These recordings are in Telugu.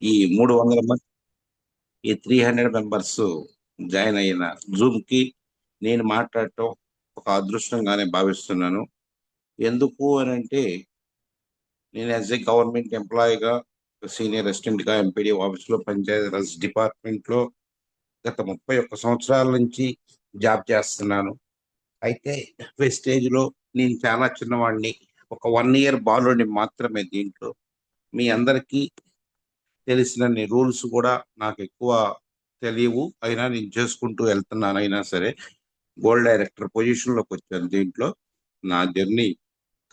ఈ 300 మంది, ఈ 300 మెంబర్స్ జాయిన్ అయిన జూమ్ కి నేను మాట్లాడటం ఒక అదృష్టంగానే భావిస్తున్నాను. ఎందుకు అని అంటే, నేను యాజ్ ఏ గవర్నమెంట్ ఎంప్లాయీగా, సీనియర్ అసిస్టెంట్ గా ఎంపీడీ ఆఫీస్ లో, పంచాయతీరాజ్ డిపార్ట్మెంట్ లో గత 31 సంవత్సరాల నుంచి జాబ్ చేస్తున్నాను. అయితే వెస్టేజ్ లో నేను చాలా చిన్నవాడిని, ఒక 1 ఇయర్ బాలుని మాత్రమే దీంట్లో. మీ అందరికీ తెలిసినన్ని రూల్స్ కూడా నాకు ఎక్కువ తెలియవు, అయినా నేను చేసుకుంటూ వెళ్తున్నాను. అయినా సరే గోల్డ్ డైరెక్టర్ పొజిషన్ లోకి వచ్చాను దీంట్లో. నా జర్నీ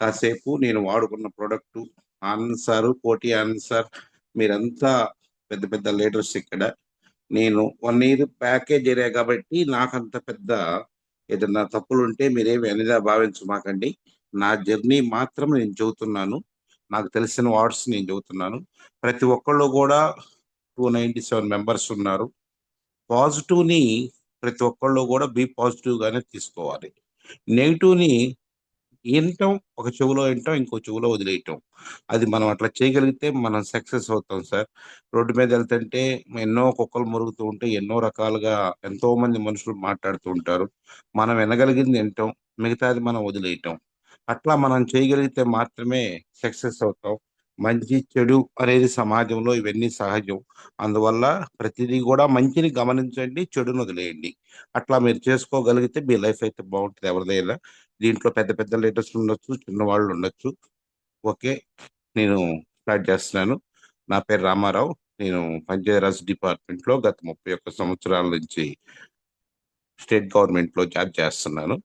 కాసేపు నేను వాడుకున్న ప్రోడక్ట్, ఆనంద్ సార్, కోటి ఆనంద్ సార్, మీరంతా పెద్ద పెద్ద లీడర్స్ ఇక్కడ. నేను 1 ఇయర్ ప్యాకేజ్ ఏరియా కాబట్టి నాకంత పెద్ద ఏదన్నా తప్పులు ఉంటే మీరేమి అనిదా భావించమాకండి. నా జర్నీ మాత్రం నేను చెబుతున్నాను, నాకు తెలిసిన వార్డ్స్ నేను చెబుతున్నాను. ప్రతి ఒక్కళ్ళు కూడా 297 మెంబర్స్ ఉన్నారు. పాజిటివ్ ని ప్రతి ఒక్కళ్ళు కూడా బి పాజిటివ్ గానే తీసుకోవాలి. నెగిటివ్ ని వినటం, ఒక చెవులో వినటం, ఇంకో చెవులో వదిలేయటం. అది మనం అట్లా చేయగలిగితే మనం సక్సెస్ అవుతాం సార్. రోడ్డు మీద వెళ్తుంటే ఎన్నో కుక్కలు మురుగుతూ ఉంటే ఎన్నో రకాలుగా ఎంతో మంది మనుషులు మాట్లాడుతూ ఉంటారు. మనం వినగలిగింది వినటం, మిగతాది మనం వదిలేయటం. అట్లా మనం చేయగలిగితే మాత్రమే సక్సెస్ అవుతాం. మంచి చెడు అనేది సమాజంలో ఇవన్నీ సహజం. అందువల్ల ప్రతిదీ కూడా మంచిని గమనించండి, చెడును వదిలేయండి. అట్లా మీరు చేసుకోగలిగితే మీ లైఫ్ అయితే బాగుంటుంది ఎవరిదైనా. దీంట్లో పెద్ద పెద్ద లీడర్స్ ఉండొచ్చు, చిన్నవాళ్ళు ఉండొచ్చు. ఓకే, నేను స్టార్ట్ చేస్తున్నాను. నా పేరు రామారావు. నేను పంచాయతీరాజ్ డిపార్ట్మెంట్ లో గత 31 సంవత్సరాల నుంచి స్టేట్ గవర్నమెంట్ లో జాబ్ చేస్తున్నాను.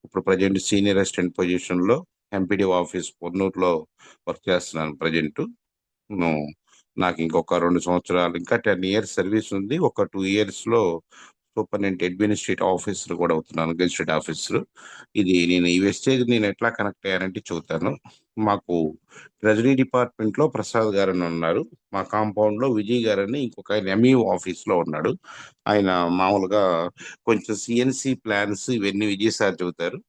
ఇప్పుడు ప్రజెంట్ సీనియర్ అసిస్టెంట్ పొజిషన్ లో ఎంపీడీ ఆఫీస్ పొన్నూరులో వర్క్ చేస్తున్నాను ప్రజెంట్. నాకు ఇంకొక 2 సంవత్సరాలు, ఇంకా 10 ఇయర్స్ సర్వీస్ ఉంది. ఒక 2 ఇయర్స్ లో సూపరింటెండెంట్ అడ్మినిస్ట్రేటివ్ ఆఫీసర్ కూడా అవుతున్నాను, గెజిటెడ్ ఆఫీసర్. ఇది నేను ఈ వెస్టేజ్ నేను ఎట్లా కనెక్ట్ అయ్యానంటే చెబుతాను. మాకు ట్రెజరీ డిపార్ట్మెంట్ లో ప్రసాద్ గారు అని ఉన్నారు. మా కాంపౌండ్ లో విజయ్ గారని ఇంకొక ఆయన ఎంఈఓ ఆఫీస్ లో ఉన్నాడు. ఆయన మామూలుగా కొంచెం సిఎన్సి ప్లాన్స్ ఇవన్నీ విజయ్ సార్ చెబుతారు.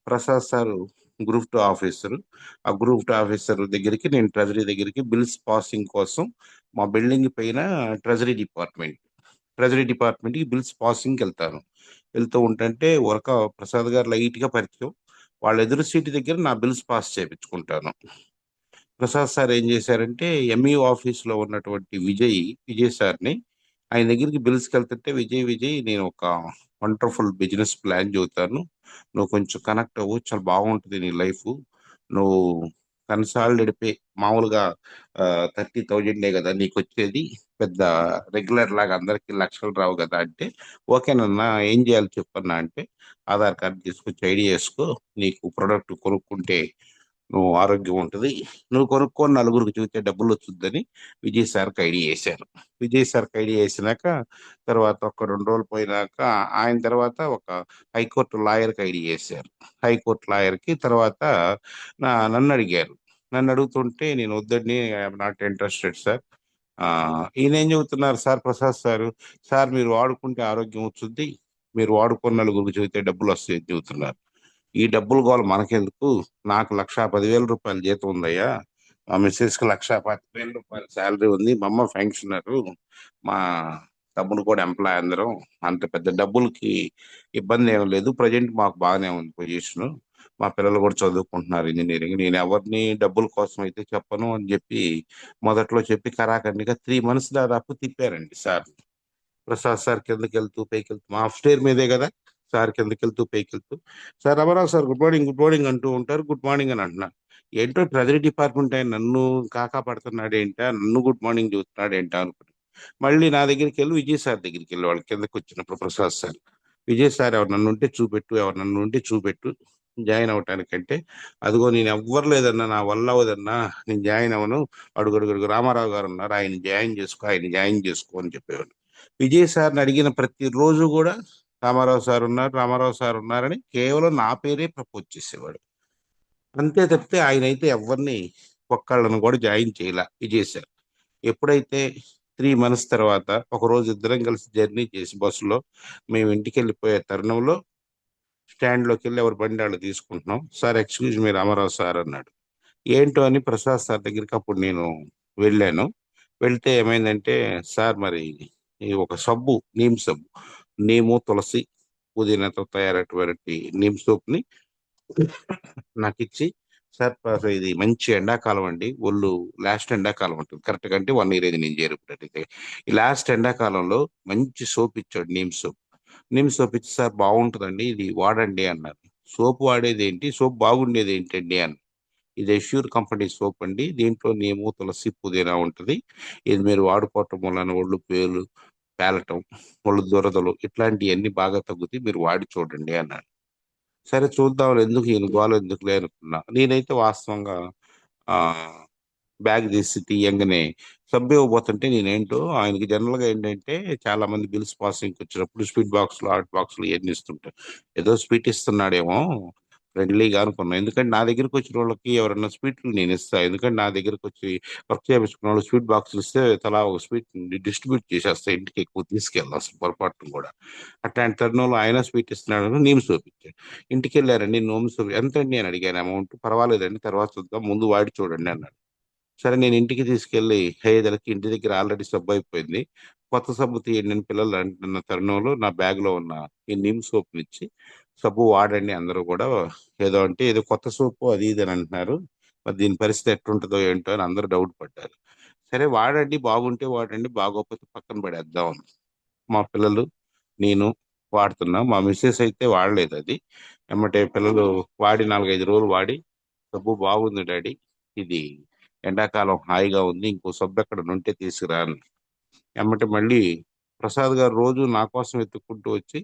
Prasad sir group 2 officer. ఆ గ్రూప్ 2 ఆఫీసర్ దగ్గరికి, నేను ట్రెజరీ దగ్గరికి బిల్స్ పాసింగ్ కోసం మా బిల్డింగ్ పైన ట్రెజరీ డిపార్ట్మెంట్ కి బిల్స్ పాసింగ్కి వెళ్తాను. వెళ్తూ ఉంటుంటే ఒక ప్రసాద్ గారు లైట్ గా పరిచయం. వాళ్ళ ఎదురు సీటు దగ్గర నా బిల్స్ పాస్ చేయించుకుంటాను. ప్రసాద్ సార్ ఏం చేశారంటే, ఎంఈఓ ఆఫీస్ లో ఉన్నటువంటి విజయ్ సార్ని ఆయన దగ్గరికి బిల్స్కి వెళ్తుంటే, విజయ్ నేను ఒక వండర్ఫుల్ బిజినెస్ ప్లాన్ చెబుతాను, నువ్వు కొంచెం కనెక్ట్ అవ్వు, చాలా బాగుంటుంది నీ లైఫ్. నువ్వు కన్సాలిడేట్ పే మామూలుగా 30,000 కదా నీకు వచ్చేది, పెద్ద రెగ్యులర్ లాగా అందరికి లక్షలు రావు కదా అంటే, ఓకేనన్నా ఏం చేయాలి చెప్పన్నా అంటే, ఆధార్ కార్డు తీసుకొచ్చి ఐడి చేసుకో, నీకు ప్రొడక్ట్ కొనుక్కుంటే నువ్వు ఆరోగ్యం ఉంటుంది, నువ్వు కొనుక్కొని నలుగురికి చూస్తే డబ్బులు వచ్చుద్దని విజయ్ సార్కి ఐడియా వేశారు. విజయ్ సార్కి ఐడియా వేసినాక తర్వాత ఒక 2 రోజులు పోయినాక ఆయన తర్వాత ఒక హైకోర్టు లాయర్కి ఐడియా వేశారు. హైకోర్టు లాయర్కి తర్వాత నన్ను అడిగారు. నన్ను అడుగుతుంటే నేను వద్దని, ఐఎమ్ నాట్ ఇంట్రెస్టెడ్ సార్. ఈయన ఏం చెబుతున్నారు సార్, ప్రసాద్ సార్, సార్ మీరు వాడుకుంటే ఆరోగ్యం వచ్చింది, మీరు వాడుకున్న నలుగురికి చెబితే డబ్బులు వస్తాయి అని చెబుతున్నారు. ఈ డబ్బులు గోల మనకెందుకు, నాకు 1,10,000 రూపాయలు జీతం ఉందయ్యా, మా మిస్సెస్ కి 1,25,000 శాలరీ ఉంది, మా అమ్మ ఫంక్షనర్, మా తమ్ముడు కూడా ఎంప్లాయ్, అందరం అంత పెద్ద డబ్బులకి ఇబ్బంది ఏం లేదు. ప్రజెంట్ మాకు బాగానే ఉంది పొజిషన్, మా పిల్లలు కూడా చదువుకుంటున్నారు ఇంజనీరింగ్, నేను ఎవరిని డబ్బుల కోసం అయితే చెప్పను అని చెప్పి మొదట్లో చెప్పి కరాఖండిగా 3 మంత్స్ దాదాపు తిప్పారండి సార్. ప్రసాద్ సార్ కిందకి వెళ్తూ పైకి వెళ్తూ, మా స్టేర్ మీదే కదా సార్, కిందకి వెళ్తూ పైకి వెళ్తూ, sir Ramarao sir good morning అంటూ ఉంటారు. గుడ్ మార్నింగ్ అని అంటున్నా. ఏంటో ట్రెజరీ డిపార్ట్మెంట్ ఆయన నన్ను కాకా పడుతున్నాడు ఏంటా, నన్ను గుడ్ మార్నింగ్ చూస్తున్నాడు ఏంటా అనుకుంటా మళ్ళీ నా దగ్గరికి వెళ్ళి విజయ్ సార్ దగ్గరికి వెళ్ళి, వాళ్ళ కిందకి వచ్చినప్పుడు ప్రసాద్ సార్, విజయ్ సార్ ఎవరు నన్ను ఉంటే చూపెట్టు, ఎవరు నన్ను ఉంటే చూపెట్టు జాయిన్ అవటానికంటే, అదిగో నేను ఎవ్వరు లేదన్నా, నా వల్ల అవదన్నా, నేను జాయిన్ అవను, అడుగడుగు రామారావు గారు ఉన్నారు, ఆయన జాయిన్ చేసుకో అని చెప్పేవాడు. విజయ్ సార్ని అడిగిన ప్రతి రోజు కూడా రామారావు సార్ ఉన్నారని కేవలం నా పేరే ప్రపోజ్ చేసేవాడు. అంతే తప్పితే ఆయన అయితే ఎవరిని ఒక్కళ్ళను కూడా జాయిన్ చేయాల విజయ్ సార్. ఎప్పుడైతే 3 మంత్స్ తర్వాత ఒక రోజు ఇద్దరం కలిసి జర్నీ చేసి బస్సులో మేము ఇంటికి వెళ్ళిపోయే తరుణంలో స్టాండ్ లోకి వెళ్ళి ఎవరి బండి వాళ్ళు తీసుకుంటున్నాం, sir excuse me Ramarao sir అన్నాడు. ఏంటో అని ప్రసాద్ సార్ దగ్గరికి అప్పుడు నేను వెళ్ళాను. వెళ్తే ఏమైందంటే, సార్ మరి ఈ ఒక సబ్బు, నీమ్ సబ్బు, నీము, తులసి, పుదీనాతో తయారైనటువంటి నీమ్ సోప్ని నాకిచ్చి, సార్ ఇది మంచి ఎండాకాలం అండి, ఒళ్ళు లాస్ట్ ఎండాకాలం ఉంటుంది కరెక్ట్గా, అంటే 1 ఇయర్ అయింది నేను చేరుకున్నట్టయితే. ఈ లాస్ట్ ఎండాకాలంలో మంచి సోప్ ఇచ్చాడు, నీమ్ సోప్. నీమ్ సోప్ ఇచ్చి, సార్ బాగుంటుందండి ఇది వాడండి అన్నారు. సోప్ వాడేది ఏంటి, సోప్ బాగుండేది ఏంటండి అని. ఇది ఎష్యూర్ కంపెనీ సోప్ అండి, దీంట్లో నీము, తులసి, పుదీనా ఉంటుంది. ఇది మీరు వాడుకోవటం వలన ఒళ్ళు పేలు, పేలటం, ఒళ్ళు దురదలు ఇట్లాంటివన్నీ బాగా తగ్గుతాయి, మీరు వాడి చూడండి అన్నాడు. సరే చూద్దాం, ఎందుకు ఈయన గోల ఎందుకులే అనుకున్నా. నేనైతే వాస్తవంగా ఆ బ్యాగ్ తీసి తీయంగానే సబ్బు ఇవ్వబోతుంటే, నేనేంటో ఆయనకి జనరల్ గా ఏంటంటే, చాలా మంది బిల్స్ పాసింగ్ వచ్చినప్పుడు స్వీట్ బాక్స్ లో, హాట్ బాక్స్ లో ఇవన్నీ ఇస్తుంటారు. ఏదో స్వీట్ ఇస్తున్నాడేమో ఫ్రెండ్లీగా అనుకున్నా. ఎందుకంటే నా దగ్గరికి వచ్చిన వాళ్ళకి ఎవరైనా స్వీట్లు నేను ఇస్తా, ఎందుకంటే నా దగ్గరికి వచ్చి వర్క్ చేయించుకున్న వాళ్ళు స్వీట్ బాక్సులు ఇస్తే తలా ఒక స్వీట్ డిస్ట్రిబ్యూట్ చేసేస్తా, ఇంటికి ఎక్కువ తీసుకెళ్ళాలి అసలు పొరపాటు కూడా. అట్లాంటి తరుణంలో ఆయన స్వీట్ ఇస్తున్నాడు, నీమ్ సోప్ ఇచ్చాడు. ఇంటికి వెళ్ళారండి, నోమ్ సోప్ ఎంత అండి అని అడిగాను. అమౌంట్ పర్వాలేదండి, తర్వాత చూద్దాం, ముందు వాడి చూడండి అన్నాడు. సరే నేను ఇంటికి తీసుకెళ్లి హేదలకి, ఇంటి దగ్గర ఆల్రెడీ సబ్బు అయిపోయింది, కొత్త సబ్బు తీయండి అని పిల్లలు అంటున్న తరుణంలో నా బ్యాగ్ లో ఉన్న ఈ నిమ్ సోప్ ఇచ్చి, సబ్బు వాడండి అందరూ కూడా, ఏదో అంటే ఏదో కొత్త సోపు అది ఇది అని అంటున్నారు, మరి దీని పరిస్థితి ఎట్లుంటుందో ఏంటో అని అందరూ డౌట్ పడ్డారు. సరే వాడండి, బాగుంటే వాడండి, బాగోకపోతే పక్కన పడేద్దాం అని. మా పిల్లలు, నేను వాడుతున్నాం. మా మిస్సెస్ అయితే వాడలేదు అది. ఎమ్మటే పిల్లలు వాడి 4-5 రోజులు వాడి, సబ్బు బాగుంది డాడీ, ఇది ఎండాకాలం హాయిగా ఉంది, ఇంకో సబ్బు ఎక్కడ ఉంటే తీసుకురా అని. ఎమ్మటే మళ్ళీ ప్రసాద్ గారు రోజు నా కోసం వెతుక్కుంటూ వచ్చి,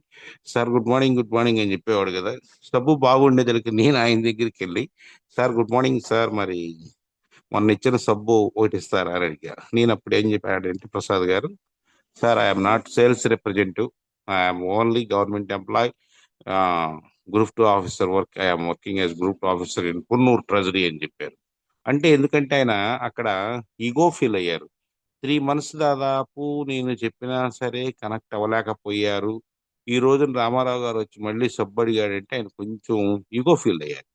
sir good morning, good morning అని చెప్పేవాడు కదా. సబ్బు బాగుండేదలికి నేను ఆయన దగ్గరికి వెళ్ళి, సార్ గుడ్ మార్నింగ్ సార్, మరి మొన్న ఇచ్చిన సబ్బు ఒకటి ఇస్తారా అని అడిగా. నేను అప్పుడు ఏం చెప్పాడంటే Prasad garu, sir I'm not sales representative, I'm only government employee, group 2 officer work, I'm working as group 2 officer in Coonoor treasury అని చెప్పారు. అంటే ఎందుకంటే ఆయన అక్కడ ఈగో ఫీల్ అయ్యారు. 3 months దాదాపు నేను చెప్పినా సరే కనెక్ట్ అవ్వలేకపోయారు. ఈ రోజున రామారావు గారు వచ్చి మళ్ళీ సబ్బు అడిగాడంటే ఆయన కొంచెం ఈగో ఫీల్ అయ్యారు.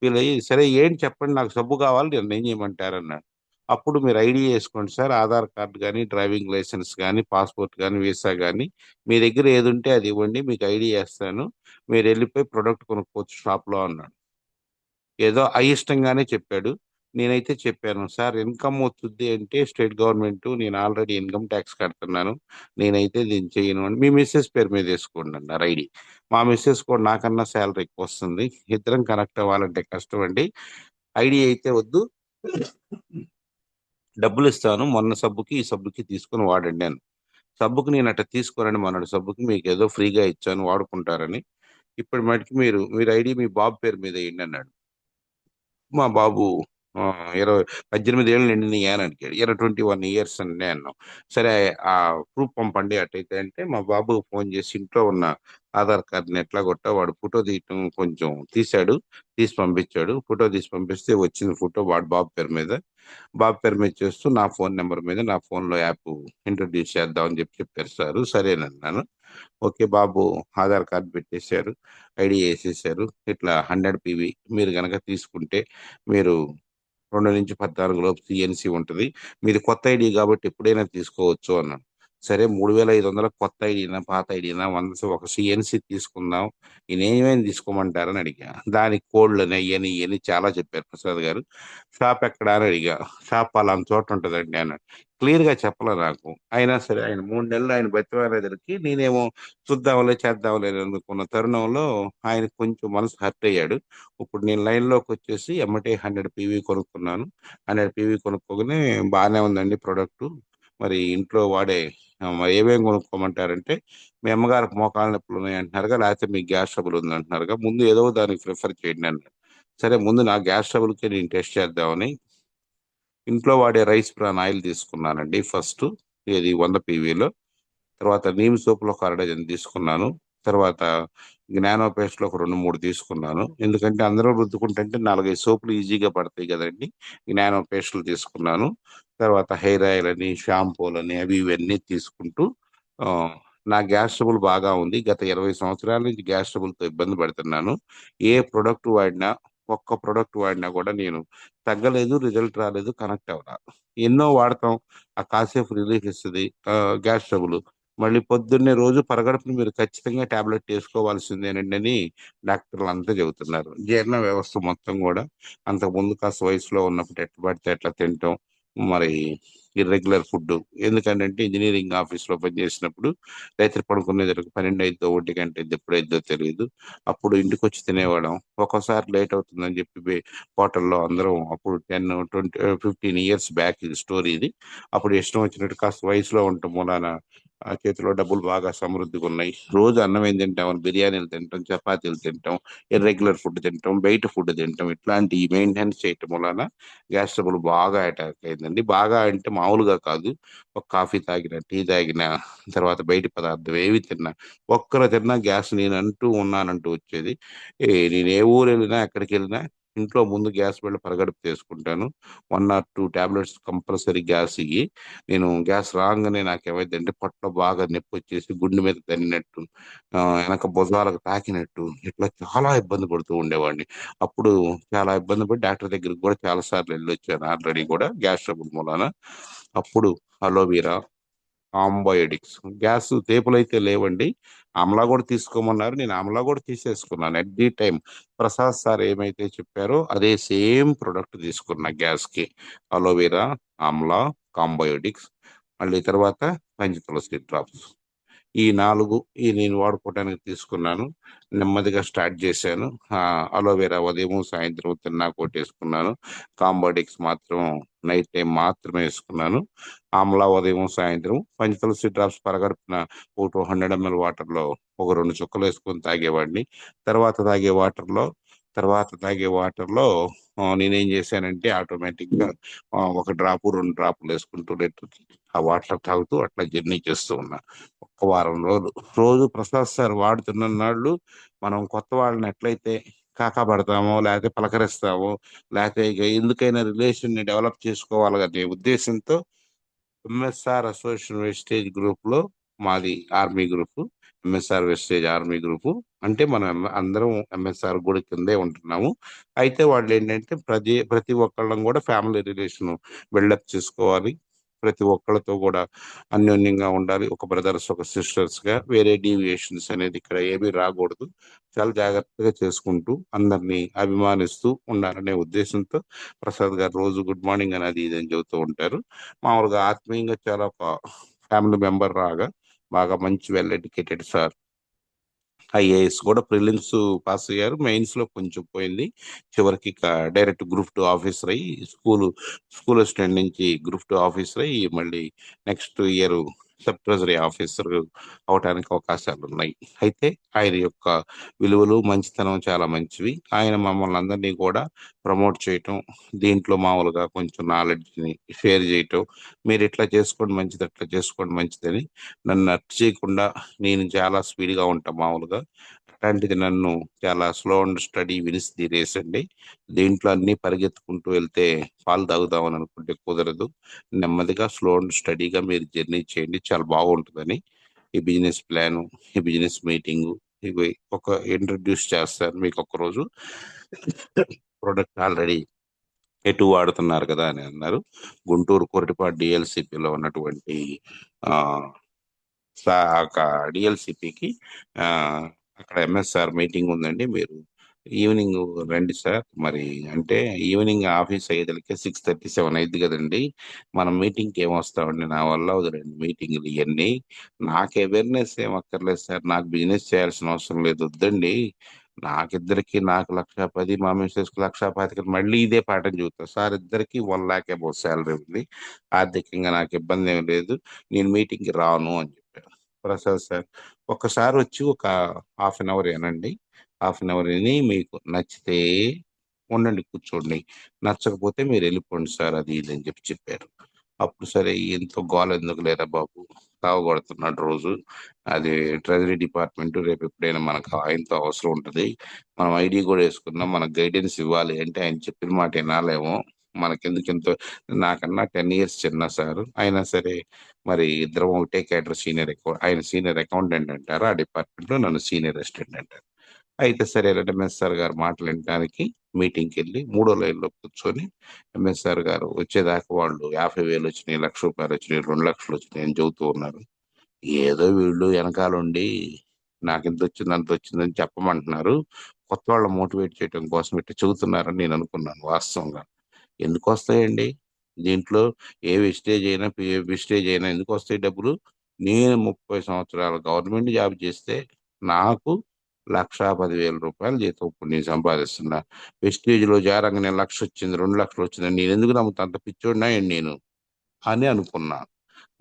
ఫీల్ అయ్యి, సరే ఏంటి చెప్పండి, నాకు సబ్బు కావాలి, నేను ఏం చేయమంటారు అన్నాడు. అప్పుడు మీరు ఐడి వేసుకోండి సార్, ఆధార్ కార్డు కానీ, డ్రైవింగ్ లైసెన్స్ కానీ, పాస్పోర్ట్ కానీ, వీసా కానీ, మీ దగ్గర ఏది ఉంటే అది ఇవ్వండి, మీకు ఐడి వేస్తాను, మీరు వెళ్ళిపోయి ప్రొడక్ట్ కొనుక్కోవచ్చు షాప్లో అన్నాడు. ఏదో అయిష్టంగానే చెప్పాడు. నేనైతే చెప్పాను, సార్ ఇన్కమ్ వచ్చుద్ది అంటే స్టేట్ గవర్నమెంట్, నేను ఆల్రెడీ ఇన్కమ్ ట్యాక్స్ కడుతున్నాను, నేనైతే దీన్ని చేయను అని. మీ మిస్సెస్ పేరు మీద వేసుకోండి అన్నారు ఐడి. మా మిస్సెస్ కూడా నాకన్నా శాలరీ ఎక్కువ వస్తుంది, ఇద్దరం కనెక్ట్ అవ్వాలంటే కష్టం అండి, ఐడి అయితే వద్దు, డబ్బులు ఇస్తాను, మొన్న సబ్బుకి ఈ సబ్బుకి తీసుకుని వాడండి అని. సబ్బుకి నేను అట్లా తీసుకోనండి, మొన్నటి సబ్బుకి మీకు ఏదో ఫ్రీగా ఇచ్చాను వాడుకుంటారని, ఇప్పుడు మటుకు మీరు ఐడి మీ బాబు పేరు మీద వేయండి అన్నాడు. మా బాబు ఆ, 18 ఏళ్ళు నిండినయా అని అడిగాడు. 21 years అండి అన్నాం. సరే ఆ ప్రూఫ్ పంపండి అట్టయితే అంటే, మా బాబు ఫోన్ చేసి ఇంట్లో ఉన్న ఆధార్ కార్డుని ఎట్లా కొట్టా వాడు ఫోటో తీయటం కొంచెం తీశాడు, తీసి పంపించాడు. ఫోటో తీసి పంపిస్తే వచ్చిన ఫోటో వాడు బాబు పేరు మీద, బాబు పేరు మీద చేస్తూ నా ఫోన్ నెంబర్ మీద నా ఫోన్లో యాప్ ఇంట్రొడ్యూస్ చేద్దామని చెప్పారు సార్. సరేనన్నాను. ఓకే బాబు ఆధార్ కార్డు పెట్టేశారు, ఐడి వేసేసారు. ఇట్లా 100 PV మీరు గనక తీసుకుంటే, మీరు 2 నుంచి 14 లోపు సిఎన్సి ఉంటుంది, మీది కొత్త ఐడి కాబట్టి ఎప్పుడైనా తీసుకోవచ్చు అన్నాను. సరే 3500 కొత్త ఐడినా పాత ఐడినా, ఒక సిఎన్సి తీసుకుందాం, ఈయన ఏమేమి తీసుకోమంటారని అడిగా. దానికి కోడ్లని అయ్యని ఇవని చాలా చెప్పారు ప్రసాద్ గారు. షాప్ ఎక్కడా అని అడిగా. షాప్ పలానా చోట ఉంటుందండి అన్నాడు. క్లియర్ గా చెప్పలే నాకు. అయినా సరే ఆయన 3 నెలలు ఆయన బతిమాలేదరికి నేనేమో చూద్దాంలే చేద్దాంలే అనుకున్న తరుణంలో ఆయన కొంచెం మనసు హర్ట్ అయ్యాడు. ఇప్పుడు నేను లైన్ లోకి వచ్చేసి ఎమ్మటే 100 PV కొనుక్కున్నాను. 100 PV కొనుక్కోగానే బాగానే ఉందండి ప్రోడక్ట్, మరి ఇంట్లో వాడే మరి ఏమేమి కొనుక్కోమంటారంటే, మీ అమ్మగారికి మోకాళ్ళ నొప్పులు ఉన్నాయి అంటున్నారుగా, లేకపోతే మీకు గ్యాస్ ట్రబుల్ ఉంది అంటున్నారుగా, ముందు ఏదో దానికి ప్రిఫర్ చేయండి అన్నాడు. సరే ముందు నా గ్యాస్ ట్రబుల్కి నేను టెస్ట్ చేద్దామని ఇంట్లో వాడే రైస్ బ్రాన్ ఆయిల్ తీసుకున్నానండి ఫస్ట్, ఇది 100 PVలో. తర్వాత నీమ్ సోపులు ఒక అర 1 డజన్ తీసుకున్నాను. తర్వాత జ్ఞానో పేస్ట్లు ఒక 2-3 తీసుకున్నాను, ఎందుకంటే అందరూ రుద్దుకుంటుంటే 4-5 సోపులు ఈజీగా పడతాయి కదండి. జ్ఞానో పేస్ట్లు తీసుకున్నాను. తర్వాత హెయిర్ ఆయిల్ అని, షాంపూలని, అవి ఇవన్నీ తీసుకుంటూ ఆ, నా గ్యాస్ ట్రబుల్ బాగా ఉంది, గత 20 సంవత్సరాల నుంచి గ్యాస్ ట్రబుల్తో ఇబ్బంది పడుతున్నాను. ఏ ప్రొడక్ట్ వాడినా ఒక్క ప్రొడక్ట్ వాడినా కూడా నేను తగ్గలేదు, రిజల్ట్ రాలేదు, కనెక్ట్ అవ్వరా. ఎన్నో వాడతాం, ఆ కాసేపు రిలీఫ్ ఇస్తుంది గ్యాస్ ట్రబుల్. మళ్ళీ పొద్దున్నే రోజు పరగడుపున మీరు ఖచ్చితంగా టాబ్లెట్ వేసుకోవాల్సిందేనండి అని డాక్టర్లు అంతా చెబుతున్నారు. జీర్ణ వ్యవస్థ మొత్తం కూడా అంతకు ముందు కాస్త వయసులో ఉన్నప్పుడు ఎట్లా పడితే ఎట్లా తింటాం, మరి ఇర్రెగ్యులర్ ఫుడ్. ఎందుకంటే ఇంజనీరింగ్ ఆఫీస్ లో పనిచేసినప్పుడు రాత్రి పడుకునేసరికి 12 అయిద్దో 1 గంట అయిద్దో ఎప్పుడైద్దో తెలియదు. అప్పుడు ఇంటికి వచ్చి తినేవాళ్ళం. ఒక్కోసారి లేట్ అవుతుందని చెప్పి హోటల్లో అందరం, అప్పుడు 10, 20, 15 ఇయర్స్ బ్యాక్ ఇది స్టోరీ ఇది. అప్పుడు ఇష్టం వచ్చినట్టు కాస్త వయసులో ఉండటం మూలాన ఆ చేతిలో డబ్బులు బాగా సమృద్ధిగా ఉన్నాయి. రోజు అన్నం ఏం తింటాం, బిర్యానీలు తింటాం, చపాతీలు తింటాం, ఇర్రెగ్యులర్ ఫుడ్ తింటాం, బయట ఫుడ్ తింటాం. ఇట్లాంటి మెయింటెనెన్స్ చేయటం వలన గ్యాస్ ట్రబుల్ బాగా అటాక్ అయిందండి. బాగా అంటే మామూలుగా కాదు. ఒక కాఫీ తాగిన, టీ తాగిన, తర్వాత బయటి పదార్థం ఏవి తిన్నా, ఒక్కరు తిన్నా గ్యాస్ నేను అంటూ ఉన్నానంటూ వచ్చేది. నేను ఏ ఊరు వెళ్ళినా ఎక్కడికి వెళ్ళినా ఇంట్లో ముందు గ్యాస్ బిళ్ళ పరగడుపు తీసుకుంటాను. 1 or 2 టాబ్లెట్స్ కంపల్సరీ గ్యాస్ ఇవి. నేను గ్యాస్ రాగానే నాకు ఏమైందంటే పొట్టలో బాగా నొప్పి వచ్చేసి గుండె మీద తన్నినట్టు, వెనక భుజాలకు తాకినట్టు, ఇట్లా చాలా ఇబ్బంది పడుతూ ఉండేవాడిని. అప్పుడు చాలా ఇబ్బంది పడి డాక్టర్ దగ్గరికి కూడా చాలా సార్లు వెళ్ళి వచ్చాను ఆల్రెడీ కూడా గ్యాస్ ట్రబుల్ మూలాన. అప్పుడు అలోవెరా, ఆంబయోటిక్స్, గ్యాస్ తేపులు అయితే లేవండి. ఆమ్లా కూడా తీసుకోమన్నారు, నేను ఆమ్లా కూడా తీసేసుకున్నాను at the time. Prasad sir ఏమైతే చెప్పారో అదే సేమ్ ప్రొడక్ట్ తీసుకున్నా గ్యాస్ కి. అలోవెరా, ఆమ్లా, కాంబయోటిక్స్, మళ్ళీ తర్వాత పంచ తులసి డ్రాప్స్. ఈ 4 ఈ నేను వాడుకోవడానికి తీసుకున్నాను. నెమ్మదిగా స్టార్ట్ చేశాను. అలోవెరా ఉదయం సాయంత్రం తిన్నా కొట్టేసుకున్నాను. కాంబోటిక్స్ మాత్రం నైట్ టైం మాత్రమే వేసుకున్నాను. ఆమ్లా ఉదయం సాయంత్రం, పంచతులసి డ్రాప్స్ పరగడుపున ఒక 100 ml వాటర్లో ఒక 2 చుక్కలు వేసుకొని తాగేవాడిని. తర్వాత తాగే వాటర్లో తర్వాత తాగే వాటర్లో నేనేం చేశానంటే ఆటోమేటిక్ గా ఒక డ్రాపు 2 డ్రాపులు వేసుకుంటూ ఆ వాటర్ తాగుతూ అట్లా జర్నీ చేస్తూ ఉన్నా ఒక్క వారం రోజులు. రోజు ప్రసాద్ సార్ వాడుతున్న నాళ్ళు మనం కొత్త వాళ్ళని ఎట్లయితే కాకాపడతామో, లేకపోతే పలకరిస్తామో, లేకపోతే ఇక ఎందుకైనా రిలేషన్ ని డెవలప్ చేసుకోవాలి అనే ఉద్దేశంతో ఎంఎస్ఆర్ అసోసియేషన్ వెస్టేజ్ గ్రూప్ లో, మాది army group, MSR Vestige army group. అంటే మనం అందరం ఎంఎస్ఆర్ గుడి కిందే ఉంటున్నాము. అయితే వాళ్ళు ఏంటంటే ప్రతి ఒక్కళ్ళం కూడా ఫ్యామిలీ రిలేషన్ బిల్డప్ చేసుకోవాలి. ప్రతి ఒక్కళ్ళతో కూడా అన్యోన్యంగా ఉండాలి. ఒక బ్రదర్స్, ఒక సిస్టర్స్ గా. వేరే డీవియేషన్స్ అనేది ఇక్కడ ఏమీ రాకూడదు. చాలా జాగ్రత్తగా చేసుకుంటూ అందరినీ అభిమానిస్తూ ఉండాలనే ఉద్దేశంతో ప్రసాద్ గారు రోజు గుడ్ మార్నింగ్ అని అది ఇది అని చెబుతూ ఉంటారు. మామూలుగా ఆత్మీయంగా చాలా ఒక ఫ్యామిలీ మెంబర్ రాగా, బాగా మంచి వెల్ ఎడ్యుకేటెడ్ సార్. ఐఏఎస్ కూడా ప్రిలిమ్స్ పాస్ అయ్యారు, మెయిన్స్ లో కొంచెం పోయింది. చివరికి డైరెక్ట్ గ్రూప్ 2 ఆఫీసర్ అయ్యి స్కూల్ అసిస్టెంట్ నుంచి గ్రూప్ 2 ఆఫీసర్ అయ్యి మళ్ళీ next year sub treasury officer అవడానికి అవకాశాలు ఉన్నాయి. అయితే ఆయన యొక్క విలువలు, మంచితనం చాలా మంచివి. ఆయన మమ్మల్ని అందరినీ కూడా ప్రమోట్ చేయటం, దీంట్లో మామూలుగా కొంచెం నాలెడ్జ్ ని షేర్ చేయటం, మీరు ఇట్లా చేసుకోండి మంచిది, అట్లా చేసుకోండి మంచిదని నన్ను అట్ చేయకుండా, నేను చాలా స్పీడ్ గా ఉంటా మామూలుగా. అట్లాంటిది నన్ను చాలా స్లో అండ్ స్టడీ వినిసి తీరేసండి. దీంట్లో అన్ని పరిగెత్తుకుంటూ వెళ్తే పాలు తాగుదామని అనుకుంటే కుదరదు. నెమ్మదిగా స్లో అండ్ స్టడీగా మీరు జర్నీ చేయండి, చాలా బాగుంటుందని ఈ బిజినెస్ ప్లాన్, ఈ బిజినెస్ మీటింగ్, ఇవి ఒక ఇంట్రడ్యూస్ చేస్తారు మీకు ఒక రోజు. ప్రొడక్ట్ ఆల్రెడీ ఎటు వాడుతున్నారు కదా అని అన్నారు. గుంటూరు కొరటిపాడు డిఎల్సిపిలో ఉన్నటువంటి ఆ డిఎల్సిపికి అక్కడ ఎంఎస్ఆర్ మీటింగ్ ఉందండి. మీరు ఈవినింగ్ రండి సార్. మరి అంటే ఈవినింగ్ ఆఫీస్ అయ్యేదలికే 6:37 అయింది కదండి. మనం మీటింగ్కి ఏం వస్తామండి, నా వల్ల వదిలేండి మీటింగ్లు ఇవన్నీ. నాకు అవేర్నెస్ ఏం అక్కర్లేదు సార్, నాకు బిజినెస్ చేయాల్సిన అవసరం లేదు, వద్దండి. నాకిద్దరికి, నాకు 1,10,000, మా మిస్సెస్కి 1,25,000, మళ్ళీ ఇదే పాఠం చెబుతారు సార్. ఇద్దరికి 1 lakh అబౌవ్ శాలరీ ఉంది, ఆర్థికంగా నాకు ఇబ్బంది ఏం లేదు, నేను మీటింగ్కి రాను అని చెప్పారు. ప్రసాద్ సార్ ఒక్కసారి వచ్చి ఒక హాఫ్ అన్ అవర్ ఏనండి, హాఫ్ అన్ అవర్ విని మీకు నచ్చితే ఉండండి కూర్చోండి, నచ్చకపోతే మీరు వెళ్ళిపోండి సార్, అది ఇది అని చెప్పారు. అప్పుడు సరే ఎంతో గోల ఎందుకు లేరా బాబు, తావగొడుతున్నాడు రోజు. అది ట్రెజరీ డిపార్ట్మెంట్, రేపు ఎప్పుడైనా మనకు ఆయనతో అవసరం ఉంటుంది. మనం ఐడి కూడా వేసుకున్నాం, మనకు గైడెన్స్ ఇవ్వాలి అంటే ఆయన చెప్పిన మాట వినాలేమో. మనకెందుకు ఎంతో, నాకన్నా 10 years చిన్న సార్ అయినా సరే. మరి ఇద్దరం ఒకటే క్యాడర్, సీనియర్ అకౌంట్, ఆయన సీనియర్ అకౌంటెంట్ అంటారు ఆ డిపార్ట్మెంట్ లో, నన్ను సీనియర్ అసిస్టెంట్ అంటారు. అయితే సరేనండి ఎంఎస్ఆర్ గారు మాటలు వినడానికి మీటింగ్కి వెళ్ళి మూడో లైన్లో కూర్చొని ఎంఎస్ఆర్ గారు వచ్చేదాకా వాళ్ళు 50,000 వచ్చినాయి, రూపాయలు వచ్చినాయి, 2,00,000 వచ్చినాయి అని చెబుతూ ఉన్నారు. ఏదో వీళ్ళు వెనకాలండి నాకు ఇంత వచ్చింది అంత వచ్చిందని చెప్పమంటున్నారు, కొత్త వాళ్ళ మోటివేట్ చేయడం కోసం ఇట్లా చెబుతున్నారని నేను అనుకున్నాను. వాస్తవంగా ఎందుకు వస్తాయండి దీంట్లో? ఏ విస్టేజ్ అయినా విస్టేజ్ అయినా ఎందుకు వస్తాయి డబ్బులు? నేను 30 సంవత్సరాలు గవర్నమెంట్ జాబ్ చేస్తే నాకు 1,10,000 రూపాయలు జీతం ఇప్పుడు నేను సంపాదిస్తున్నా. వెస్టేజ్ లో జారంగా నేను 1,00,000 వచ్చింది, 2,00,000 వచ్చింది, నేను ఎందుకు నమ్ముతా? అంత పిచ్చోడినా ఏంటి నేను అని అనుకున్నా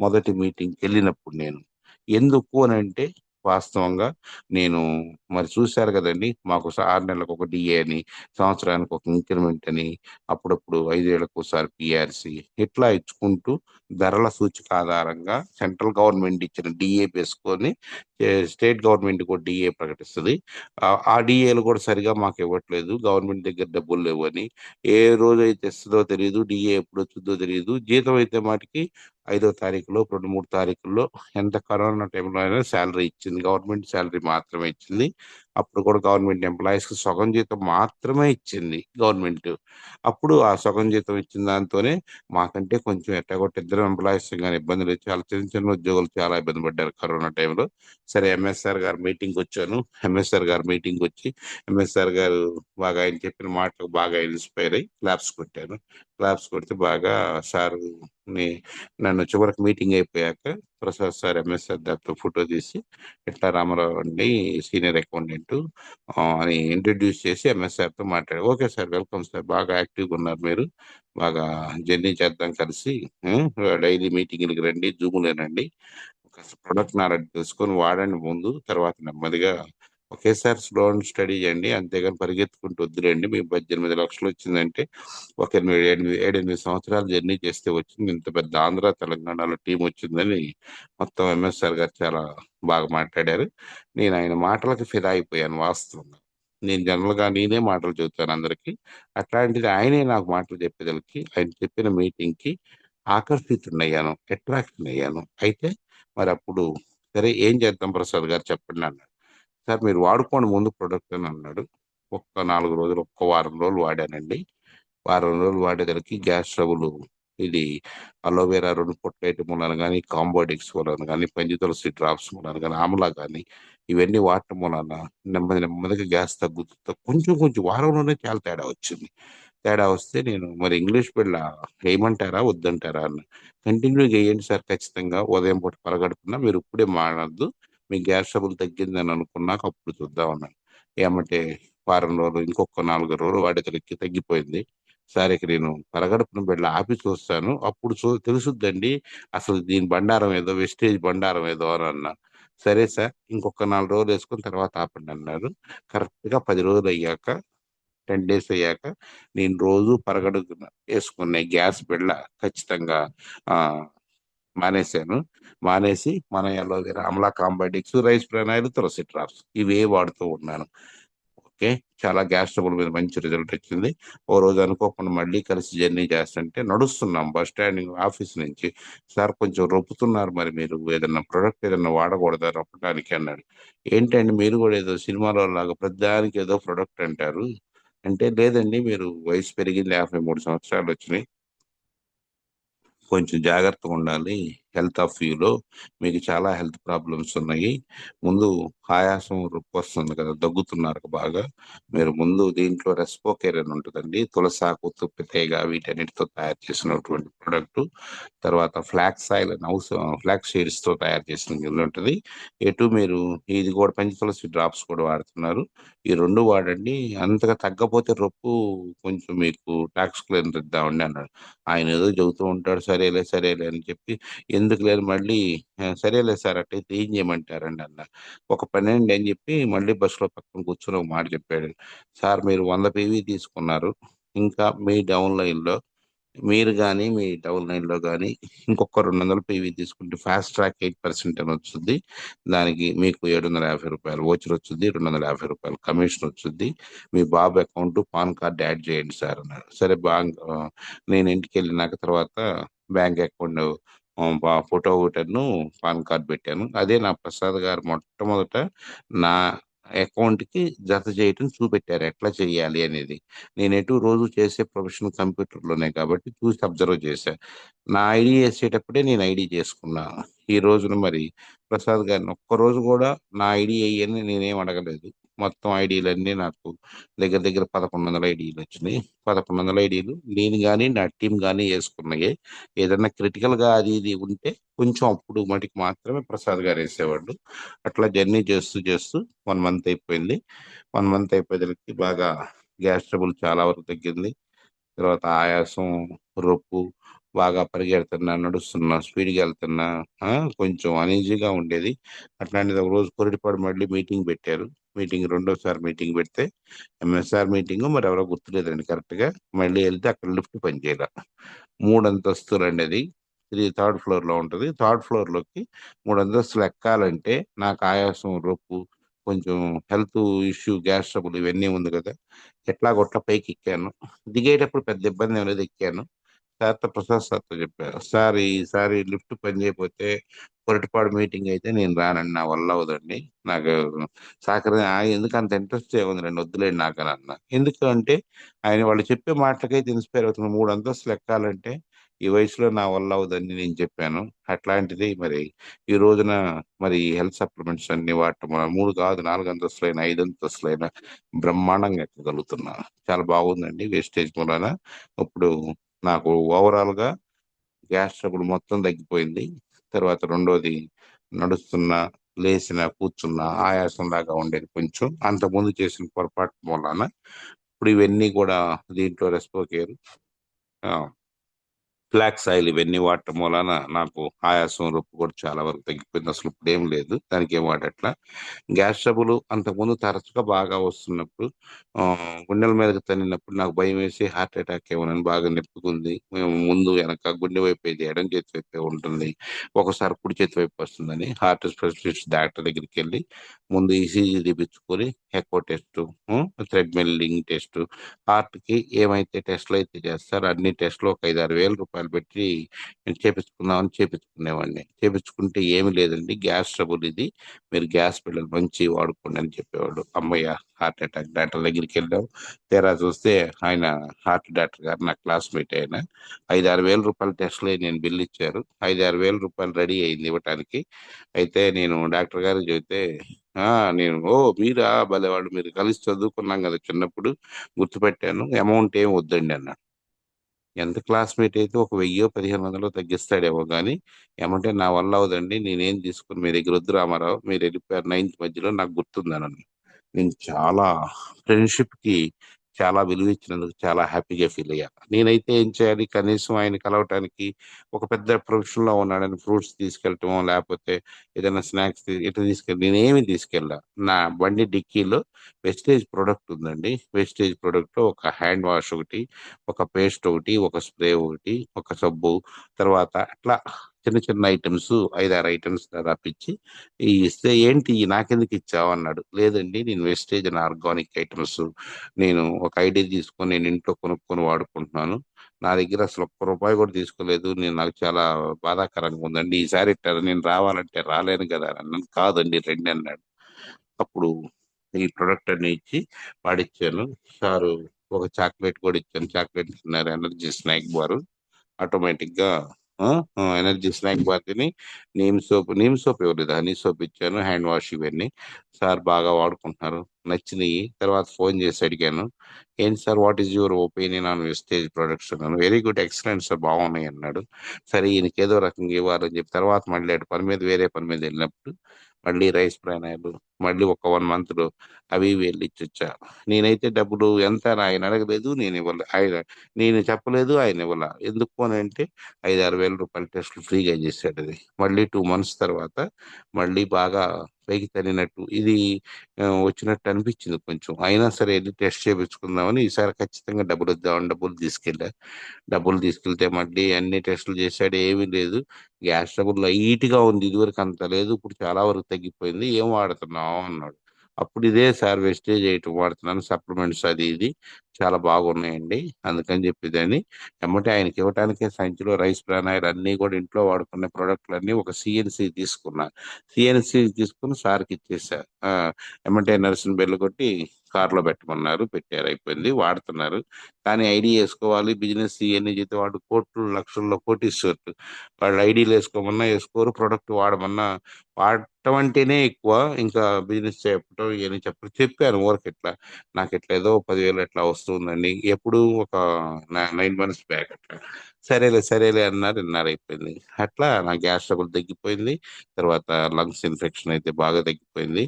మొదటి మీటింగ్కి వెళ్ళినప్పుడు. నేను ఎందుకు అని అంటే వాస్తవంగా నేను మరి చూశారు కదండి, మాకు 6 నెలలకు ఒక డిఏ అని, సంవత్సరానికి ఒక ఇంక్రిమెంట్ అని, అప్పుడప్పుడు 5 ఏళ్లకు ఒకసారి పిఆర్సి, ఇట్లా ఇచ్చుకుంటూ ధరల సూచిక ఆధారంగా సెంట్రల్ గవర్నమెంట్ ఇచ్చిన డిఏ వేసుకొని స్టేట్ గవర్నమెంట్ కూడా డిఏ ప్రకటిస్తుంది. ఆ డిఏలు కూడా సరిగా మాకు ఇవ్వట్లేదు, గవర్నమెంట్ దగ్గర డబ్బులు లేవు అని. ఏ రోజు అయితే ఇస్తుందో తెలియదు, డిఏ ఎప్పుడు వచ్చిందో తెలియదు. జీతం అయితే మాటికి 5వ తారీఖులో 2, 3 తారీఖుల్లో ఎంత కరోనా టైంలో అయినా శాలరీ ఇచ్చింది, గవర్నమెంట్ శాలరీ మాత్రమే ఇచ్చింది. అప్పుడు కూడా గవర్నమెంట్ ఎంప్లాయీస్ కి సగం జీతం మాత్రమే ఇచ్చింది గవర్నమెంట్. అప్పుడు ఆ సగం జీతం ఇచ్చిన దాంతోనే మాకంటే కొంచెం ఎట్టగొట్ట ఇద్దరు ఎంప్లాయీస్ కానీ ఇబ్బందులు వచ్చి చాలా చిన్న చిన్న ఉద్యోగులు చాలా ఇబ్బంది పడ్డారు కరోనా టైంలో. సరే ఎంఎస్ఆర్ గారు మీటింగ్ వచ్చాను. ఎంఎస్ఆర్ గారు మీటింగ్ వచ్చి ఎంఎస్ఆర్ గారు బాగా ఆయన చెప్పిన మాటలకు బాగా ఇన్స్పైర్ అయ్యి క్లాప్స్ కొట్టాను. క్లాప్స్ కొడితే బాగా సార్ నన్ను చివరికి మీటింగ్ అయిపోయాక ప్రసాద్ సార్ ఎంఎస్ఆర్ గారితో ఫోటో తీసి ఇట్లా రామారావు అండి సీనియర్ అకౌంటెంట్ అని ఇంట్రడ్యూస్ చేసి ఎంఎస్ఆర్తో మాట్లాడారు. ఓకే సార్, వెల్కమ్ సార్, బాగా యాక్టివ్గా ఉన్నారు మీరు, బాగా జర్నీ చేద్దాం కలిసి, డైలీ మీటింగ్కి రండి, జూములేనండి, ప్రొడక్ట్ నాలెడ్జ్ తెలుసుకొని వాడండి ముందు, తర్వాత నెమ్మదిగా ఒకేసారి స్లో అండ్ స్టడీ చేయండి, అంతేగాని పరిగెత్తుకుంటూ వద్దులేండి. మీ 18 లక్షలు వచ్చిందంటే ఒక 7, 8 సంవత్సరాలు జర్నీ చేస్తే వచ్చింది, ఇంత పెద్ద ఆంధ్ర తెలంగాణలో టీం వచ్చిందని మొత్తం ఎంఎస్ఆర్ గారు చాలా బాగా మాట్లాడారు. నేను ఆయన మాటలకు ఫిదా అయిపోయాను వాస్తవంగా. నేను జనరల్ గా నేనే మాటలు చెబుతాను అందరికి, అట్లాంటిది ఆయనే నాకు మాటలు చెప్పేదలకి ఆయన చెప్పిన మీటింగ్ కి ఆకర్షితున్నయ్యాను, అట్రాక్షన్ అయ్యాను. అయితే మరి అప్పుడు సరే ఏం చేద్దాం ప్రసాద్ గారు చెప్పండి అన్నాడు. సార్ మీరు వాడుకోండి ముందు ప్రొడక్ట్ అని అన్నాడు. ఒక్క 4 రోజులు, ఒక్క వారం రోజులు వాడానండి. వారం రోజులు వాడేసరికి గ్యాస్ ట్రబుల్, ఇది అలోవెరా 2 పొట్ల మూలాన కానీ, కాంబోడిక్స్ మూలాన కానీ, పంచి తులసి డ్రాప్స్ మూలాన కానీ, ఆమ్లా కానీ, ఇవన్నీ వాడటం మూలాన నెమ్మది నెమ్మదిగా గ్యాస్ తగ్గుతూ కొంచెం కొంచెం వారంలోనే చాలా తేడా వచ్చింది. తేడా వస్తే నేను మరి ఇంగ్లీష్ బిళ్ళ వేయమంటారా వద్దంటారా అన్న. కంటిన్యూగా వేయండి సార్ ఖచ్చితంగా, ఉదయం పూట పరగడుపున, మీరు ఇప్పుడే మానద్దు, మీ గ్యాస్ ట్రబుల్ తగ్గిందని అనుకున్నాక అప్పుడు చూద్దాం అన్నాను. ఏమంటే వారం రోజులు, ఇంకొక 4 రోజులు వాడేసరికి తగ్గిపోయింది. సార్ ఇక నేను పరగడుపున బిళ్ళ ఆపి చూస్తాను, అప్పుడు తెలుసుద్దండి అసలు దీని బండారం ఏదో, వెస్టేజ్ బండారం ఏదో అని అన్నా. సరే సార్ ఇంకొక 4 రోజులు వేసుకుని తర్వాత ఆపండి అన్నారు. కరెక్ట్ గా 10 రోజులు అయ్యాక, 10 డేస్ అయ్యాక నేను రోజు పరగడుపున వేసుకునే గ్యాస్ బిళ్ళ ఖచ్చితంగా ఆ మానేశాను. మానేసి మన అలోవెరా, అమలా కాంబైటిక్స్, రైస్ ప్రనాయిలు, తులసి డ్రాప్స్ ఇవే వాడుతూ ఉన్నాను. ఓకే, చాలా గ్యాస్ ట్రబుల్ మీద మంచి రిజల్ట్ వచ్చింది. ఓ రోజు అనుకోకుండా మళ్ళీ కలిసి జర్నీ చేస్తుంటే నడుస్తున్నాం బస్ స్టాండ్ ఆఫీస్ నుంచి, సార్ కొంచెం రొప్పుతున్నారు, మరి మీరు ఏదన్నా ప్రొడక్ట్ ఏదన్నా వాడకూడదా రొప్పడానికి అన్నాడు. ఏంటండి మీరు కూడా ఏదో సినిమాలో లాగా ప్రతిదానికి ఏదో ప్రొడక్ట్ అంటారు అంటే, లేదండి మీరు వయసు పెరిగింది, 53 సంవత్సరాలు వచ్చినాయి, కొంచెం జాగ్రత్తగా ఉండాలి. హెల్త్ ఆఫ్ వ్యూలో మీకు చాలా హెల్త్ ప్రాబ్లమ్స్ ఉన్నాయి. ముందు ఆయాసం వస్తుంది కదా, దగ్గుతున్నారు బాగా, మీరు ముందు దీంట్లో రెస్పోకేర్ అని ఉంటుందండి, తులసాకు, తుప్పితేగ, వీటన్నిటితో తయారు చేసినటువంటి ప్రొడక్ట్. తర్వాత ఫ్లాక్స్ ఆయిల్ అని ఫ్లాక్స్ సీడ్స్ తో తయారు చేసిన గిన్నె ఉంటుంది. ఎటు మీరు ఇది కూడా పంచ తులసి డ్రాప్స్ కూడా వాడుతున్నారు, ఈ రెండు వాడండి, అంతగా తగ్గపోతే రొప్పు కొంచెం మీకు టాక్స్ క్లియర్ ఇద్దామండి అన్నాడు. ఆయన ఏదో చెబుతూ ఉంటాడు, సరేలే సరేలే అని చెప్పి, ఎందుకు లేదు మళ్ళీ సరేలే సార్ అట్టయితే ఏం చేయమంటారండి అన్న. ఒక 12 అని చెప్పి మళ్ళీ బస్సులో పక్కన కూర్చొని ఒక మాట చెప్పాడు. సార్ మీరు 100 PV తీసుకున్నారు, ఇంకా మీ డౌన్ లైన్ లో మీరు కానీ మీ డబుల్ నైన్ లో కానీ ఇంకొక 200 PV తీసుకుంటే ఫాస్ట్ ట్రాక్ 8% అని వస్తుంది, దానికి మీకు 750 రూపాయలు ఓచర్ వచ్చింది, 250 రూపాయలు కమిషన్ వచ్చింది, మీ బాబు అకౌంట్ పాన్ కార్డ్ యాడ్ చేయండి సార్ అన్నాడు. సరే నేను ఇంటికి వెళ్ళినాక తర్వాత బ్యాంక్ అకౌంట్ ఫోటో ఒకటను పాన్ కార్డ్ పెట్టాను. అదే నా ప్రసాద్ గారు మొట్టమొదట నా అకౌంట్కి జత చేయటం చూపెట్టారు ఎట్లా చేయాలి అనేది. నేను ఎటు రోజు చేసే ప్రొఫెషన్ కంప్యూటర్లోనే కాబట్టి చూసి అబ్జర్వ్ చేశా. నా ఐడి వేసేటప్పుడే నేను ఐడి చేసుకున్నా. ఈ రోజున మరి ప్రసాద్ గారిని ఒక్కరోజు కూడా నా ఐడి వేయని నేనేం అడగలేదు. మొత్తం ఐడీలన్నీ నాకు దగ్గర దగ్గర 1100 ఐడీలు వచ్చినాయి. 1100 ఐడీలు నేను కానీ నా టీం కానీ వేసుకున్నాయి. ఏదన్నా క్రిటికల్గా అది ఇది ఉంటే కొంచెం అప్పుడు మటుకు మాత్రమే ప్రసాద్ గారు వేసేవాళ్ళు. అట్లా జర్నీ చేస్తూ చేస్తూ 1 మంత్ అయిపోయింది. 1 మంత్ అయిపోయేసరికి బాగా గ్యాస్ ట్రబుల్ చాలా వరకు తగ్గింది. తర్వాత ఆయాసం, రొప్పు, బాగా పరిగెడుతున్నా, నడుస్తున్నా, స్పీడ్గా వెళ్తున్నా, ఆ, కొంచెం అనీజీగా ఉండేది. అట్లాంటిది ఒక రోజు కొరిటిపాడు మళ్ళీ మీటింగ్ పెట్టారు. రెండోసారి మీటింగ్ పెడితే ఎంఎస్ఆర్ మీటింగ్ మరి ఎవరో గుర్తులేదండి కరెక్ట్గా. మళ్ళీ వెళ్తే అక్కడ లిఫ్ట్ పనిచేయాల. 3 అంతస్తులు అండి అది. థర్డ్ ఫ్లోర్లో ఉంటుంది. థర్డ్ ఫ్లోర్లోకి 3 అంతస్తులు ఎక్కాలంటే నాకు ఆయాసం, రొప్పు, కొంచెం హెల్త్ ఇష్యూ, గ్యాస్ ట్రబుల్ ఇవన్నీ ఉంది కదా. ఎట్లా గొట్ల పైకి ఎక్కాను. దిగేటప్పుడు పెద్ద ఇబ్బంది ఏం లేదు, ఎక్కాను. సార్తో, ప్రసాద్ సార్తో చెప్పారు, సార్ ఈసారి లిఫ్ట్ పని చేయకపోతే పొరటిపాడు మీటింగ్ అయితే నేను రానండి, నా వల్ల అవదండి, నాకు ఎందుకు అంత ఇంట్రెస్ట్ ఏముంది వద్దులేండి నాకు అని అన్న. ఎందుకు అంటే ఆయన వాళ్ళు చెప్పే మాటలకైతే ఇన్స్పైర్ అవుతుంది. 3 అంతస్తులు ఎక్కాలంటే ఈ వయసులో నా వల్ల అవదని నేను చెప్పాను. అట్లాంటిది మరి ఈ రోజున మరి హెల్త్ సప్లిమెంట్స్ అన్ని వాడటం వల్ల 3 కాదు, 4 అంతస్తులైన, 5 అంతస్తులైన బ్రహ్మాండంగా ఎక్కగలుగుతున్నా. చాలా బాగుందండి వేస్టేజ్ మూలన. ఇప్పుడు నాకు ఓవరాల్ గా గ్యాస్ ట్రబుల్ మొత్తం తగ్గిపోయింది. తర్వాత రెండోది, నడుస్తున్నా, లేచిన, కూర్చున్నా ఆయాసం లాగా ఉండేది కొంచెం, అంతకుముందు చేసిన పొరపాటు మూలాన. ఇప్పుడు ఇవన్నీ కూడా దీంట్లో రెస్పోకేర్, ఫ్లాక్స్ ఆయిల్ ఇవన్నీ వాడటం వలన నాకు ఆయాసం, రొప్పు కూడా చాలా వరకు తగ్గిపోయింది. అసలు ఇప్పుడు ఏం లేదు, దానికి ఏం వాడట్లా. గ్యాస్ ట్రబుల్ అంతకుముందు తరచుగా బాగా వస్తున్నప్పుడు, ఆ, గుండెల మీదకి తన్నినప్పుడు నాకు భయం వేసి హార్ట్ అటాక్ ఏమోనని బాగా నొప్పుకుంది. మేము ముందు వెనక గుండె వైపు ఇది ఎడం చేతి వైపు ఉంటుంది, ఒకసారి కుడి చేతి వైపు వస్తుందని హార్ట్ స్పెషలిస్ట్ డాక్టర్ దగ్గరికి వెళ్ళి ముందు ఈసీజీ తీపించుకొని, echo test, treadmilling test, heart కి ఏమైతే టెస్ట్లు అయితే చేస్తారో అన్ని టెస్ట్లు ఒక 5-6 వేల రూపాయలు పెట్టి చేపించుకుందామని చేపించుకునేవాడిని. చేపించుకుంటే ఏమి లేదండి, గ్యాస్ ట్రబుల్ ఇది, మీరు గ్యాస్ పిల్లలు మంచి వాడుకోండి అని చెప్పేవాడు. అమ్మయ్య, హార్ట్ అటాక్ డాక్టర్ దగ్గరికి వెళ్ళాం. తీరా చూస్తే ఆయన హార్ట్ డాక్టర్ గారు నా క్లాస్మేట్. ఆయన 5-6 వేల రూపాయల టెస్ట్లు నేను బిల్లు ఇచ్చారు. 5-6 వేల రూపాయలు రెడీ అయింది ఇవ్వటానికి. అయితే నేను డాక్టర్ గారికి చెబితే, ఆ, నేను, ఓ మీరా, భలే వాళ్ళు, మీరు కలిసి చదువుకున్నాం కదా చిన్నప్పుడు, గుర్తుపెట్టాను, అమౌంట్ ఏం వద్దండి అన్నాడు. ఎంత క్లాస్మేట్ అయితే ఒక 1000-1500 తగ్గిస్తాడేమో కానీ ఏమంటే నా వల్ల అవదండి, నేనేం తీసుకుని మీ దగ్గర వద్దు రామారావు, మీరు వెళ్ళిపోయారు 9th మధ్యలో, నాకు గుర్తుందని. నేను చాలా ఫ్రెండ్షిప్ కి చాలా విలువ ఇచ్చినందుకు చాలా హ్యాపీగా ఫీల్ అయ్యా. నేనైతే ఏం చేయాలి, కనీసం ఆయన కలవటానికి, ఒక పెద్ద ప్రొఫెషన్ లో ఉన్నాడని ఫ్రూట్స్ తీసుకెళ్ళటమో లేకపోతే ఏదైనా స్నాక్స్ ఇట్లా తీసుకెళ్ళి నేనేమి తీసుకెళ్ళా. నా బండి డిక్కీలో వెస్టేజ్ ప్రొడక్ట్ ఉందండి. వెస్టేజ్ ప్రొడక్ట్ లో ఒక హ్యాండ్ వాష్ ఒకటి, ఒక పేస్ట్ ఒకటి, ఒక స్ప్రే ఒకటి, ఒక సబ్బు, తర్వాత అట్లా చిన్న చిన్న ఐటమ్స్, 5-6 ఐటమ్స్ రప్పించి ఇస్తే, ఏంటి నాకెందుకు ఇచ్చావు అన్నాడు. లేదండి, నేను వేస్టేజ్ అండ్ ఆర్గానిక్ ఐటమ్స్ నేను ఒక ఐడి తీసుకొని నేను ఇంట్లో కొనుక్కొని వాడుకుంటున్నాను. నా దగ్గర అసలు ఒక్క రూపాయి కూడా తీసుకోలేదు. నాకు చాలా బాధాకరంగా ఉందండి. ఈసారి ఇట్లా నేను రావాలంటే రాలేను కదా అని అన్నాను. కాదండి రండి అన్నాడు. అప్పుడు ఈ ప్రొడక్ట్ అన్ని ఇచ్చి వాడిచ్చాను. సారు ఒక చాక్లెట్ కూడా ఇచ్చాను. చాక్లెట్ తిన్నారు, ఎనర్జీ స్నాక్ బార్. ఆటోమేటిక్ గా ఎనర్జీ స్నాక్ బార్ తిని, నీమ్ సోప్ ఇవ్వలేదు, హనీ సోప్ ఇచ్చాను, హ్యాండ్ వాష్ ఇవన్నీ. సార్ బాగా వాడుకుంటున్నారు, నచ్చినాయి. తర్వాత ఫోన్ చేసి అడిగాను, ఏంటి sir, what is your opinion on Vestige products అన్నాను. వెరీ గుడ్, ఎక్సలెంట్ సార్, బాగున్నాయి అన్నాడు. సరే ఈయనకి ఏదో రకంగా ఇవ్వాలని చెప్పి తర్వాత మళ్ళీ అటు పని మీద, వేరే పని మీద వెళ్ళినప్పుడు మళ్ళీ రైస్ ప్రయాణాలు, మళ్ళీ ఒక 1 మంత్ లో అవి ఇవి వెళ్ళి ఇచ్చొచ్చా. నేనైతే డబ్బులు ఎంత అని ఆయన అడగలేదు, నేను చెప్పలేదు, ఆయన ఇవ్వాల. ఎందుకు అని అంటే 5-6 వేల రూపాయల టెస్ట్లు ఫ్రీగా చేశాడు. అది మళ్ళీ 2 మంత్స్ తర్వాత మళ్ళీ బాగా పైకి తనినట్టు ఇది వచ్చినట్టు అనిపించింది కొంచెం. అయినా సరే వెళ్ళి టెస్ట్ చేయించుకుందామని ఈసారి ఖచ్చితంగా డబ్బులు ఇద్దామని డబ్బులు తీసుకెళ్తే మళ్ళీ అన్ని టెస్టులు చేశాడు, ఏమీ లేదు. గ్యాస్ ట్రబుల్ లైట్ గా ఉంది, ఇదివరకు అంత లేదు, ఇప్పుడు చాలా వరకు తగ్గిపోయింది, ఏం వాడుతున్నావు అన్నాడు. అప్పుడు ఇదే సార్ వెస్టేజ్ ఐటమ్ వాడుతున్నాను, సప్లిమెంట్స్ అది ఇది చాలా బాగున్నాయండి. అందుకని చెప్పేదని ఎమ్మటే ఆయనకి ఇవ్వటానికే సంచిలో రైస్ బ్రాన్ ఆయిల్ అన్ని కూడా ఇంట్లో వాడుకునే ప్రోడక్ట్లు అన్ని ఒక సిఎన్సి తీసుకున్నా. సిఎన్సి తీసుకుని సార్కి ఇచ్చేసా. ఎమ్మటే నర్సుని బెల్లు కొట్టి కార్లో పెట్టమన్నారు, పెట్టారు, అయిపోయింది, వాడుతున్నారు. కానీ ఐడి వేసుకోవాలి, బిజినెస్ ఇవన్నీ చేస్తే వాడు కోట్లు లక్షల్లో కోటీశ్వరులు. వాళ్ళు ఐడీలు వేసుకోమన్నా వేసుకోరు, ప్రొడక్ట్ వాడమన్నా వాడటం అంటేనే ఎక్కువ. ఇంకా బిజినెస్ చెప్పటం ఇవన్నీ చెప్పాను ఊరికి ఇట్లా నాకు ఇట్లా ఏదో 10,000 ఎట్లా వస్తుందండి, ఎప్పుడు ఒక 9 months బ్యాక్ అట్లా. సరేలే సరేలే అన్నారు, విన్నారు, అయిపోయింది. అట్లా నా గ్యాస్ ట్రబుల్ తగ్గిపోయింది. తర్వాత లంగ్స్ ఇన్ఫెక్షన్ అయితే బాగా తగ్గిపోయింది.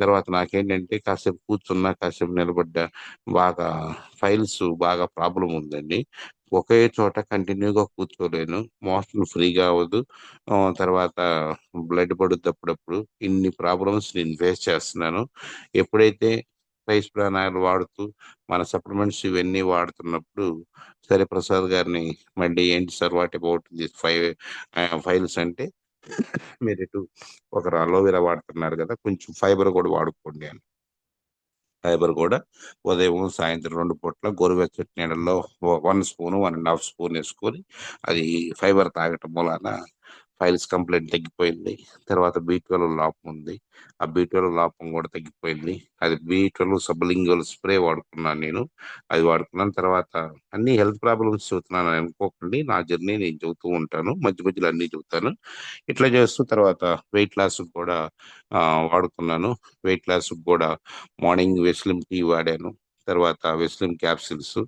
తర్వాత నాకేంటంటే కాసేపు కూర్చున్నా, కాసేపు నిలబడ్డా బాగా ఫైల్స్ బాగా ప్రాబ్లం ఉందండి. ఒకే చోట కంటిన్యూగా కూర్చోలేను, మోషన్ ఫ్రీగా అవ్వదు. తర్వాత బ్లడ్ పడుద్ది అప్పుడప్పుడు. ఇన్ని ప్రాబ్లమ్స్ నేను ఫేస్ చేస్తున్నాను. ఎప్పుడైతే రైస్ ప్రాణాయాలు వాడుతూ మన సప్లిమెంట్స్ ఇవన్నీ వాడుతున్నప్పుడు సరే ప్రసాద్ గారిని మళ్ళీ ఏంటి sir what about this files అంటే మీరు ఇటు ఒకరు అలోవెరా వాడుతున్నారు కదా, కొంచెం ఫైబర్ కూడా వాడుకోండి అని. ఫైబర్ కూడా ఉదయం సాయంత్రం 2 పూట్ల గోరువెచ్చటి నీళ్ళల్లో 1 స్పూన్ 1.5 స్పూన్ వేసుకొని అది ఫైబర్ తాగటం వలన ఫైల్స్ కంప్లైంట్ తగ్గిపోయింది. తర్వాత B12 లోపం ఉంది, ఆ B12 లోపం కూడా తగ్గిపోయింది. అది B12 సబ్లింగువల్ స్ప్రే వాడుకున్నాను నేను. అది వాడుకున్నాను తర్వాత అన్ని హెల్త్ ప్రాబ్లమ్స్ చెబుతున్నాను అని అనుకోకండి, నా జర్నీ నేను చెబుతూ ఉంటాను, మధ్య మధ్యలో అన్ని చెబుతాను. ఇట్లా చేస్తూ తర్వాత వెయిట్ లాస్ కూడా ఆ, వాడుకున్నాను. వెయిట్ లాస్ కూడా మార్నింగ్ వెస్లిమ్ టీ వాడాను, తర్వాత వెస్లిమ్ క్యాప్సిల్స్,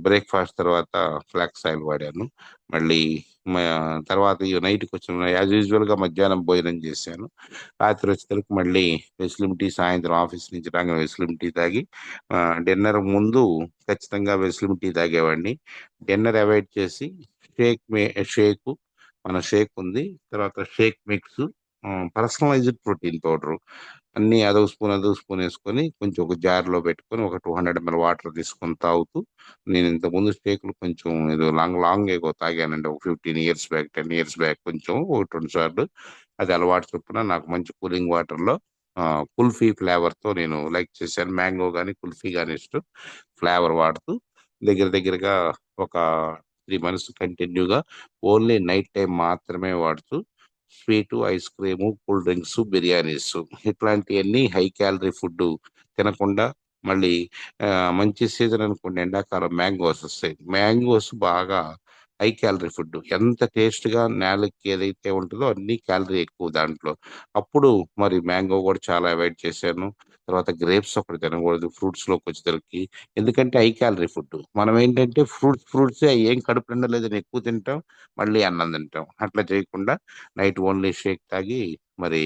బ్రేక్ఫాస్ట్ తర్వాత ఫ్లాక్స్ ఆయిల్ వాడాను. మళ్ళీ తర్వాత ఈ నైట్కి వచ్చిన యాజ్ యూజువల్ గా మధ్యాహ్నం భోజనం చేశాను. రాత్రి వచ్చేసరికి మళ్ళీ వెస్లిమ్ టీ, సాయంత్రం ఆఫీస్ నుంచి రాగానే వెస్లిమ్ టీ తాగి డిన్నర్ ముందు ఖచ్చితంగా వెస్లిమ్ టీ తాగేవాడిని. డిన్నర్ అవాయిడ్ చేసి షేక్ షేక్ మన షేక్ ఉంది, తర్వాత shake mix, personalized protein powder అన్ని అదొక స్పూన్ వేసుకొని కొంచెం ఒక జార్లో పెట్టుకొని ఒక 200 ml వాటర్ తీసుకొని తాగుతూ. నేను ఇంతకుముందు షేకులు కొంచెం ఏదో లాంగ్ లాంగ్ ఏగో తాగానండి, ఒక 15 years బ్యాక్, 10 years బ్యాక్, కొంచెం ఒకటి రెండు సార్లు. అది అలవాటు చొప్పున నాకు మంచి కూలింగ్ వాటర్లో కుల్ఫీ ఫ్లేవర్తో నేను లైక్ చేశాను. మ్యాంగో కానీ కుల్ఫీ కానీ ఇష్టం. ఫ్లేవర్ వాడుతూ దగ్గర దగ్గరగా ఒక 3 months కంటిన్యూగా ఓన్లీ నైట్ టైం మాత్రమే వాడుతూ sweet, ice cream, cool drinks, biryanis ఇట్లాంటివన్నీ హై క్యాలరీ ఫుడ్ తినకుండా మళ్ళీ ఆ, మంచి సీజన్ అనుకోండి, ఎండాకాలం మ్యాంగోస్ వస్తాయి. మ్యాంగోస్ బాగా హై క్యాలరీ ఫుడ్, ఎంత టేస్ట్ గా నేలకి ఏదైతే ఉంటుందో అన్ని క్యాలరీ ఎక్కువ దాంట్లో. అప్పుడు మరి మ్యాంగో కూడా చాలా అవాయిడ్ చేశాను. తర్వాత గ్రేప్స్ ఒకటి తినకూడదు ఫ్రూట్స్ లోకి వచ్చేసరికి, ఎందుకంటే హై క్యాలరీ ఫుడ్. మనం ఏంటంటే ఫ్రూట్స్ ఏం కడుపు నిండలేదని ఎక్కువ తింటాం, మళ్ళీ అన్నం తింటాం. అట్లా చేయకుండా నైట్ ఓన్లీ షేక్ తాగి మరి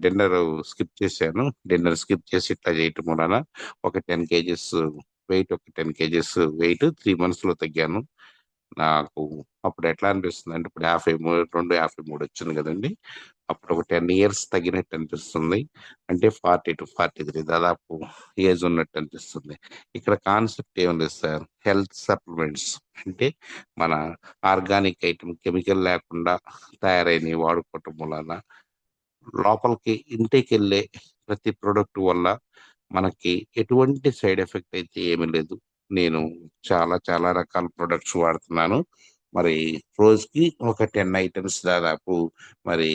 డిన్నర్ స్కిప్ చేశాను. డిన్నర్ స్కిప్ చేసి ఇట్లా చేయటం వలన ఒక 10 kgs వెయిట్, ఒక 10 kgs వెయిట్ 3 months లో తగ్గాను. నాకు అప్పుడు ఎట్లా అనిపిస్తుంది అంటే ఇప్పుడు 53, 53 వచ్చింది కదండి, అప్పుడు ఒక 10 years తగ్గినట్టు అనిపిస్తుంది. అంటే 40 to 43 దాదాపు ఏజ్ ఉన్నట్టు అనిపిస్తుంది. ఇక్కడ కాన్సెప్ట్ ఏం లేదు సార్, హెల్త్ సప్లిమెంట్స్ అంటే మన ఆర్గానిక్ ఐటమ్ కెమికల్ లేకుండా తయారైనవి వాడుకోవటం వలన లోపలికి ఇంటికి వెళ్ళే ప్రతి ప్రోడక్ట్ వల్ల మనకి ఎటువంటి సైడ్ ఎఫెక్ట్ అయితే ఏమీ లేదు. నేను చాలా చాలా రకాల ప్రొడక్ట్స్ వాడుతున్నాను. మరి రోజుకి ఒక 10 items దాదాపు మరి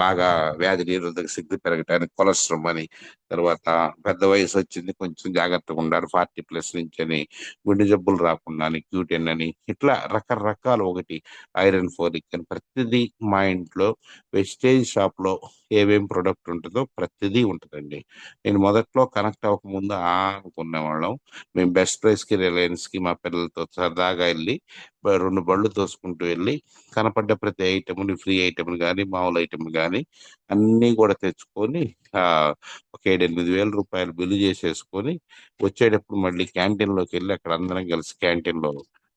బాగా వ్యాధి నిరోధక శక్తి పెరగటానికి కొలెస్ట్రాల్ అని, తర్వాత పెద్ద వయసు వచ్చింది కొంచెం జాగ్రత్తగా ఉండాలి 40+ నుంచి అని, గుండె జబ్బులు రాకుండా అని, Q10 అని, ఇట్లా రకరకాల ఒకటి ఐరన్ ఫోలిక్ అని ప్రతిదీ మా ఇంట్లో వెస్టేజ్ షాప్ లో ఏమేం ప్రొడక్ట్ ఉంటుందో ప్రతిదీ ఉంటుందండి. నేను మొదట్లో కనెక్ట్ అవ్వకముందు అనుకునేవాళ్ళం. మేము బెస్ట్ ప్రైస్ కి రిలయన్స్ కి మా పిల్లలతో సరదాగా వెళ్ళి 2 బళ్ళు తోసుకుంటూ వెళ్ళి కనపడ్డ ప్రతి ఐటమ్ ఫ్రీ ఐటమ్ కానీ మామూలు ఐటమ్ కానీ అన్నీ కూడా తెచ్చుకొని ఆ ఒక 7-8 వేల రూపాయలు బిల్లు చేసేసుకొని వచ్చేటప్పుడు మళ్ళీ క్యాంటీన్ లోకి వెళ్ళి అక్కడ అందరం కలిసి క్యాంటీన్ లో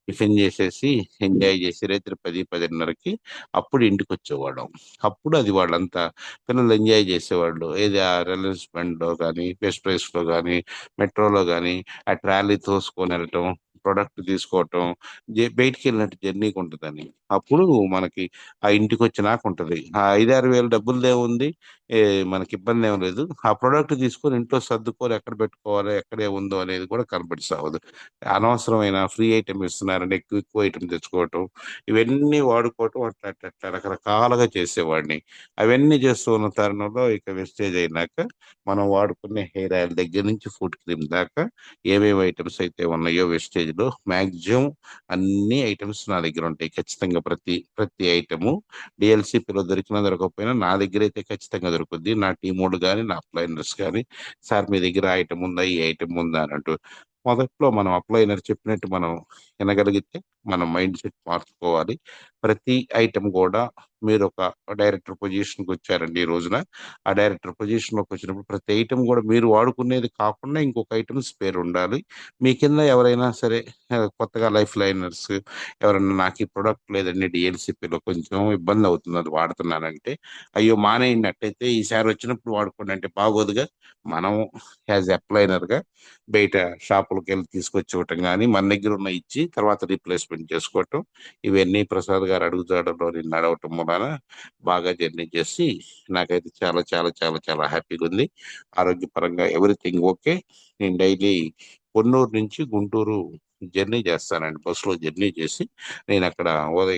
టిఫిన్ చేసేసి ఎంజాయ్ చేసి రాత్రి 10-10:30కి అప్పుడు ఇంటికి వచ్చేవాళ్ళం. అప్పుడు అది వాళ్ళంతా పిల్లలు ఎంజాయ్ చేసేవాళ్ళు. ఏది ఆ రిలయన్స్ బండ్ లో కానీ, బెస్ట్ ప్రైస్ లో కానీ, మెట్రోలో కానీ ఆ ట్రాలీ తోసుకొని వెళ్ళటం, ప్రొడక్ట్ తీసుకోవటం, బయటికి వెళ్ళినట్టు జర్నీకి ఉంటుందని. అప్పుడు మనకి ఆ ఇంటికి వచ్చినాక ఉంటుంది ఆ 5-6 వేలు డబ్బులు ఉంది. ఏ, మనకి ఇబ్బంది ఏం లేదు. ఆ ప్రొడక్ట్ తీసుకొని ఇంట్లో సర్దుకొని ఎక్కడ పెట్టుకోవాలి, ఎక్కడే ఉందో అనేది కూడా కనపడి సావదు. అనవసరమైన ఫ్రీ ఐటమ్ ఇస్తున్నారని ఎక్కువ ఎక్కువ ఐటమ్ తెచ్చుకోవటం, ఇవన్నీ వాడుకోవటం, అట్లా అట్లా అట్లా రకరకాలుగా చేసేవాడిని. అవన్నీ చేస్తూ ఉన్న తరుణంలో ఇక వెస్టేజ్ అయినాక మనం వాడుకునే హెయిర్ ఆయిల్ దగ్గర నుంచి ఫుడ్ క్రీమ్ దాకా ఏమేమి ఐటమ్స్ అయితే ఉన్నాయో వెస్టేజ్ లో మాక్సిమం అన్ని ఐటమ్స్ నా దగ్గర ఉంటాయి. ఖచ్చితంగా ప్రతి ప్రతి ఐటము డిఎల్సిపిలో దొరికినా దొరకకపోయినా నా దగ్గర అయితే ఖచ్చితంగా దొరుకుద్ది. నా టీమోడు కానీ నా అప్లైనర్స్ కానీ, సార్ మీ దగ్గర ఐటమ్ ఉందా, ఈ ఐటమ్ ఉందా అని అంటూ మొదట్లో మనం అప్లైనర్ చెప్పినట్టు మనం వినగలిగితే మన మైండ్ సెట్ మార్చుకోవాలి. ప్రతి ఐటమ్ కూడా మీరు ఒక డైరెక్టర్ పొజిషన్కి వచ్చారండి ఈ రోజున. ఆ డైరెక్టర్ పొజిషన్లోకి వచ్చినప్పుడు ప్రతి ఐటమ్ కూడా మీరు వాడుకునేది కాకుండా ఇంకొక ఐటమ్ స్పేర్ ఉండాలి. మీ కింద ఎవరైనా సరే కొత్తగా లైఫ్ లైనర్స్ ఎవరైనా నాకు ఈ ప్రొడక్ట్ లేదండి డిఎల్సిపిలో కొంచెం ఇబ్బంది అవుతుంది అది వాడుతున్నానంటే, అయ్యో మానేయండి అట్టయితే ఈసారి వచ్చినప్పుడు వాడుకోండి అంటే బాగోదుగా. మనం యాజ్ అప్లైనర్ గా బయట షాపులకు వెళ్ళి తీసుకొచ్చి ఇవ్వటం కానీ మన దగ్గర ఉన్న ఇచ్చి తర్వాత రీప్లేస్మెంట్ చేసుకోవటం, ఇవన్నీ ప్రసాద్ గారు అడుగుజాడలో నేను నడవటం మూలాన బాగా జర్నీ చేసి నాకైతే చాలా చాలా చాలా చాలా హ్యాపీగా ఉంది. ఆరోగ్యపరంగా ఎవ్రీథింగ్ ఓకే. నేను డైలీ పొన్నూరు నుంచి గుంటూరు జర్నీ చేస్తానండి. బస్సులో జర్నీ చేసి నేను అక్కడ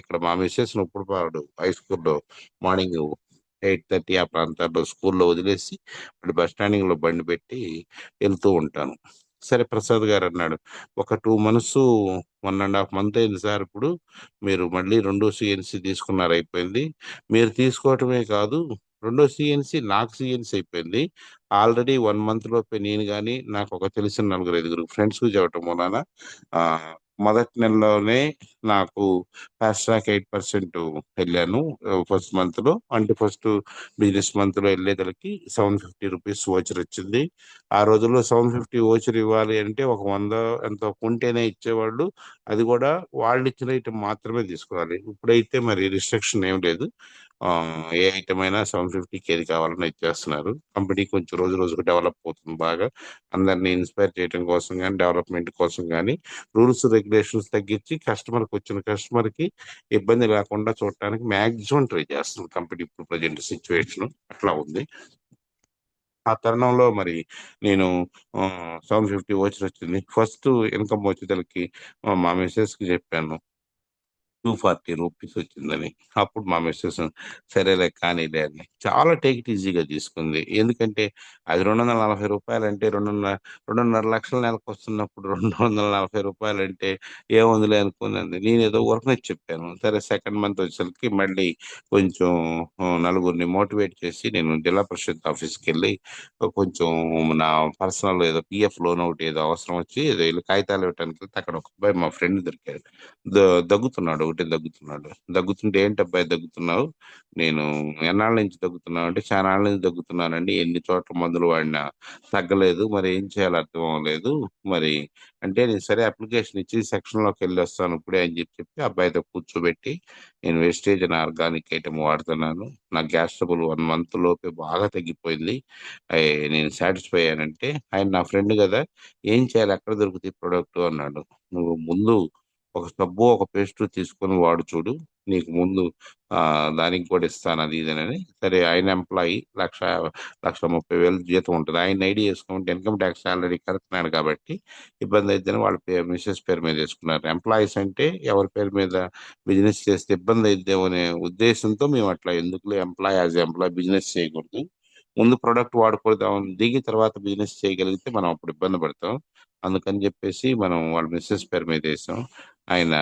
ఇక్కడ మా మిస్సెస్ ఉప్పుడుపాడు హై స్కూల్లో మార్నింగ్ 8:30 ఆ ప్రాంతాల్లో స్కూల్లో వదిలేసి మళ్ళీ బస్ స్టాండింగ్ లో బండి పెట్టి వెళ్తూ ఉంటాను. సరే ప్రసాద్ గారు అన్నాడు, ఒక 2 మంత్స్ 1.5 మంత్ అయింది సార్. ఇప్పుడు మీరు మళ్ళీ రెండో సిఎన్సి తీసుకున్నారు, అయిపోయింది. మీరు తీసుకోవటమే కాదు, రెండో సిఎన్సి నాకు సిఎన్సి అయిపోయింది. ఆల్రెడీ 1 మంత్ లోపే నేను కానీ నాకు ఒక తెలిసిన 4-5 ఫ్రెండ్స్ చెప్పటం మూలాన ఆ, మొదటి నెలలోనే నాకు ఫాస్ట్ ట్రాక్ 8% వెళ్ళాను. ఫస్ట్ మంత్ లో అంటే ఫస్ట్ బిజినెస్ మంత్ లో వెళ్ళేదలకి ₹750 ఓచర్ వచ్చింది. ఆ రోజుల్లో 750 ఓచర్ ఇవ్వాలి అంటే ఒక 100 ఎంతో ఉంటేనే ఇచ్చేవాళ్ళు. అది కూడా వాళ్ళు ఇచ్చిన ఐటమ్ మాత్రమే తీసుకోవాలి. ఇప్పుడైతే మరి రిస్ట్రిక్షన్ ఏం లేదు. ఆ, ఏ ఐటమ్ అయినా 750కి ఏది కావాలన్నా ఇచ్చేస్తున్నారు. కంపెనీ కొంచెం రోజు రోజుకు డెవలప్ అవుతుంది బాగా. అందరినీ ఇన్స్పైర్ చేయడం కోసం కానీ డెవలప్మెంట్ కోసం కానీ రూల్స్ రెగ్యులేషన్స్ తగ్గించి వచ్చిన కస్టమర్ కి ఇబ్బంది లేకుండా చూడటానికి మాక్సిమం ట్రై చేస్తుంది కంపెనీ. ఇప్పుడు ప్రజెంట్ సిచ్యువేషన్ అట్లా ఉంది. ఆ తరుణంలో మరి నేను 750 ఓచర్ వచ్చింది. ఫస్ట్ ఇన్కమ్ వచ్చేసరికి మా మిస్సెస్ కి చెప్పాను ₹240 వచ్చిందని. అప్పుడు మా మిస్సెస్ సరేలే కానీలే అని చాలా టేక్ ఇట్ ఈజీగా తీసుకుంది. ఎందుకంటే అది ₹240 అంటే 2.5 లక్షల నెలకు వస్తున్నప్పుడు ₹240 అంటే ఏముందిలే అనుకున్నది. నేను ఏదో ఊరకనే చెప్పాను. సరే సెకండ్ మంత్ వచ్చేసరికి మళ్ళీ కొంచెం నలుగురిని మోటివేట్ చేసి నేను జిల్లా పరిషత్ ఆఫీస్కి వెళ్ళి కొంచెం నా పర్సనల్ ఏదో పిఎఫ్ లోన్ ఒకటి ఏదో అవసరం వచ్చి ఏదో వీళ్ళు కాగితాలు ఇవ్వడానికి వెళ్తే అక్కడ ఒక అబ్బాయి మా ఫ్రెండ్ దొరికాడు. దగ్గుతున్నాడు, ఒకటే దగ్గుతున్నాడు. దగ్గుతుంటే ఏంటి అబ్బాయి దగ్గుతున్నావు, నేను ఎన్నాళ్ళ నుంచి దగ్గుతున్నావు అంటే చాలా నాళ్ళ నుంచి దగ్గుతున్నానండి, ఎన్ని చోట్ల మందులు వాడినా తగ్గలేదు, మరి ఏం చేయాలో అర్థం అవ్వలేదు. మరి అంటే నేను సరే అప్లికేషన్ ఇచ్చి సెక్షన్ లోకి వెళ్ళి వస్తాను ఇప్పుడే అని చెప్పి అబ్బాయితో కూర్చోబెట్టి నేను వేస్టేజ్ అని ఆర్గానిక్ ఐటమ్ వాడుతున్నాను, నా గ్యాస్ ట్రబుల్ 1 మంత్ లోపే బాగా తగ్గిపోయింది, నేను సాటిస్ఫై అయ్యానంటే ఆయన నా ఫ్రెండ్ కదా, ఏం చేయాలి, ఎక్కడ దొరుకుతాయి ప్రొడక్ట్ అన్నాడు. నువ్వు ముందు ఒక సబ్బు ఒక పేస్ట్ తీసుకొని వాడు చూడు, నీకు ముందు ఆ దానికి కూడా ఇస్తాను అది ఇదేనని. సరే ఆయన ఎంప్లాయీ 1,30,000 జీతం ఉంటుంది. ఆయన ఐడి చేసుకుంటే ఇన్కమ్ ట్యాక్స్ ఆల్రెడీ కడుతున్నాడు కాబట్టి ఇబ్బంది అయిద్దని వాళ్ళ మిసెస్ పేరు మీద వేసుకున్నారు. ఎంప్లాయీస్ అంటే ఎవరి పేరు మీద బిజినెస్ చేస్తే ఇబ్బంది అయిద్దేమో అనే ఉద్దేశంతో మేము అట్లా ఎందుకులే ఎంప్లాయ్ యాజ్ ఎంప్లాయ్ బిజినెస్ చేయకూడదు, ముందు ప్రొడక్ట్ వాడుకోదాం దిగి తర్వాత బిజినెస్ చేయగలిగితే మనం అప్పుడు ఇబ్బంది పడతాం. అందుకని చెప్పేసి మనం వాళ్ళ మిస్సెస్ పేరు మీద వేసాం. ఆయన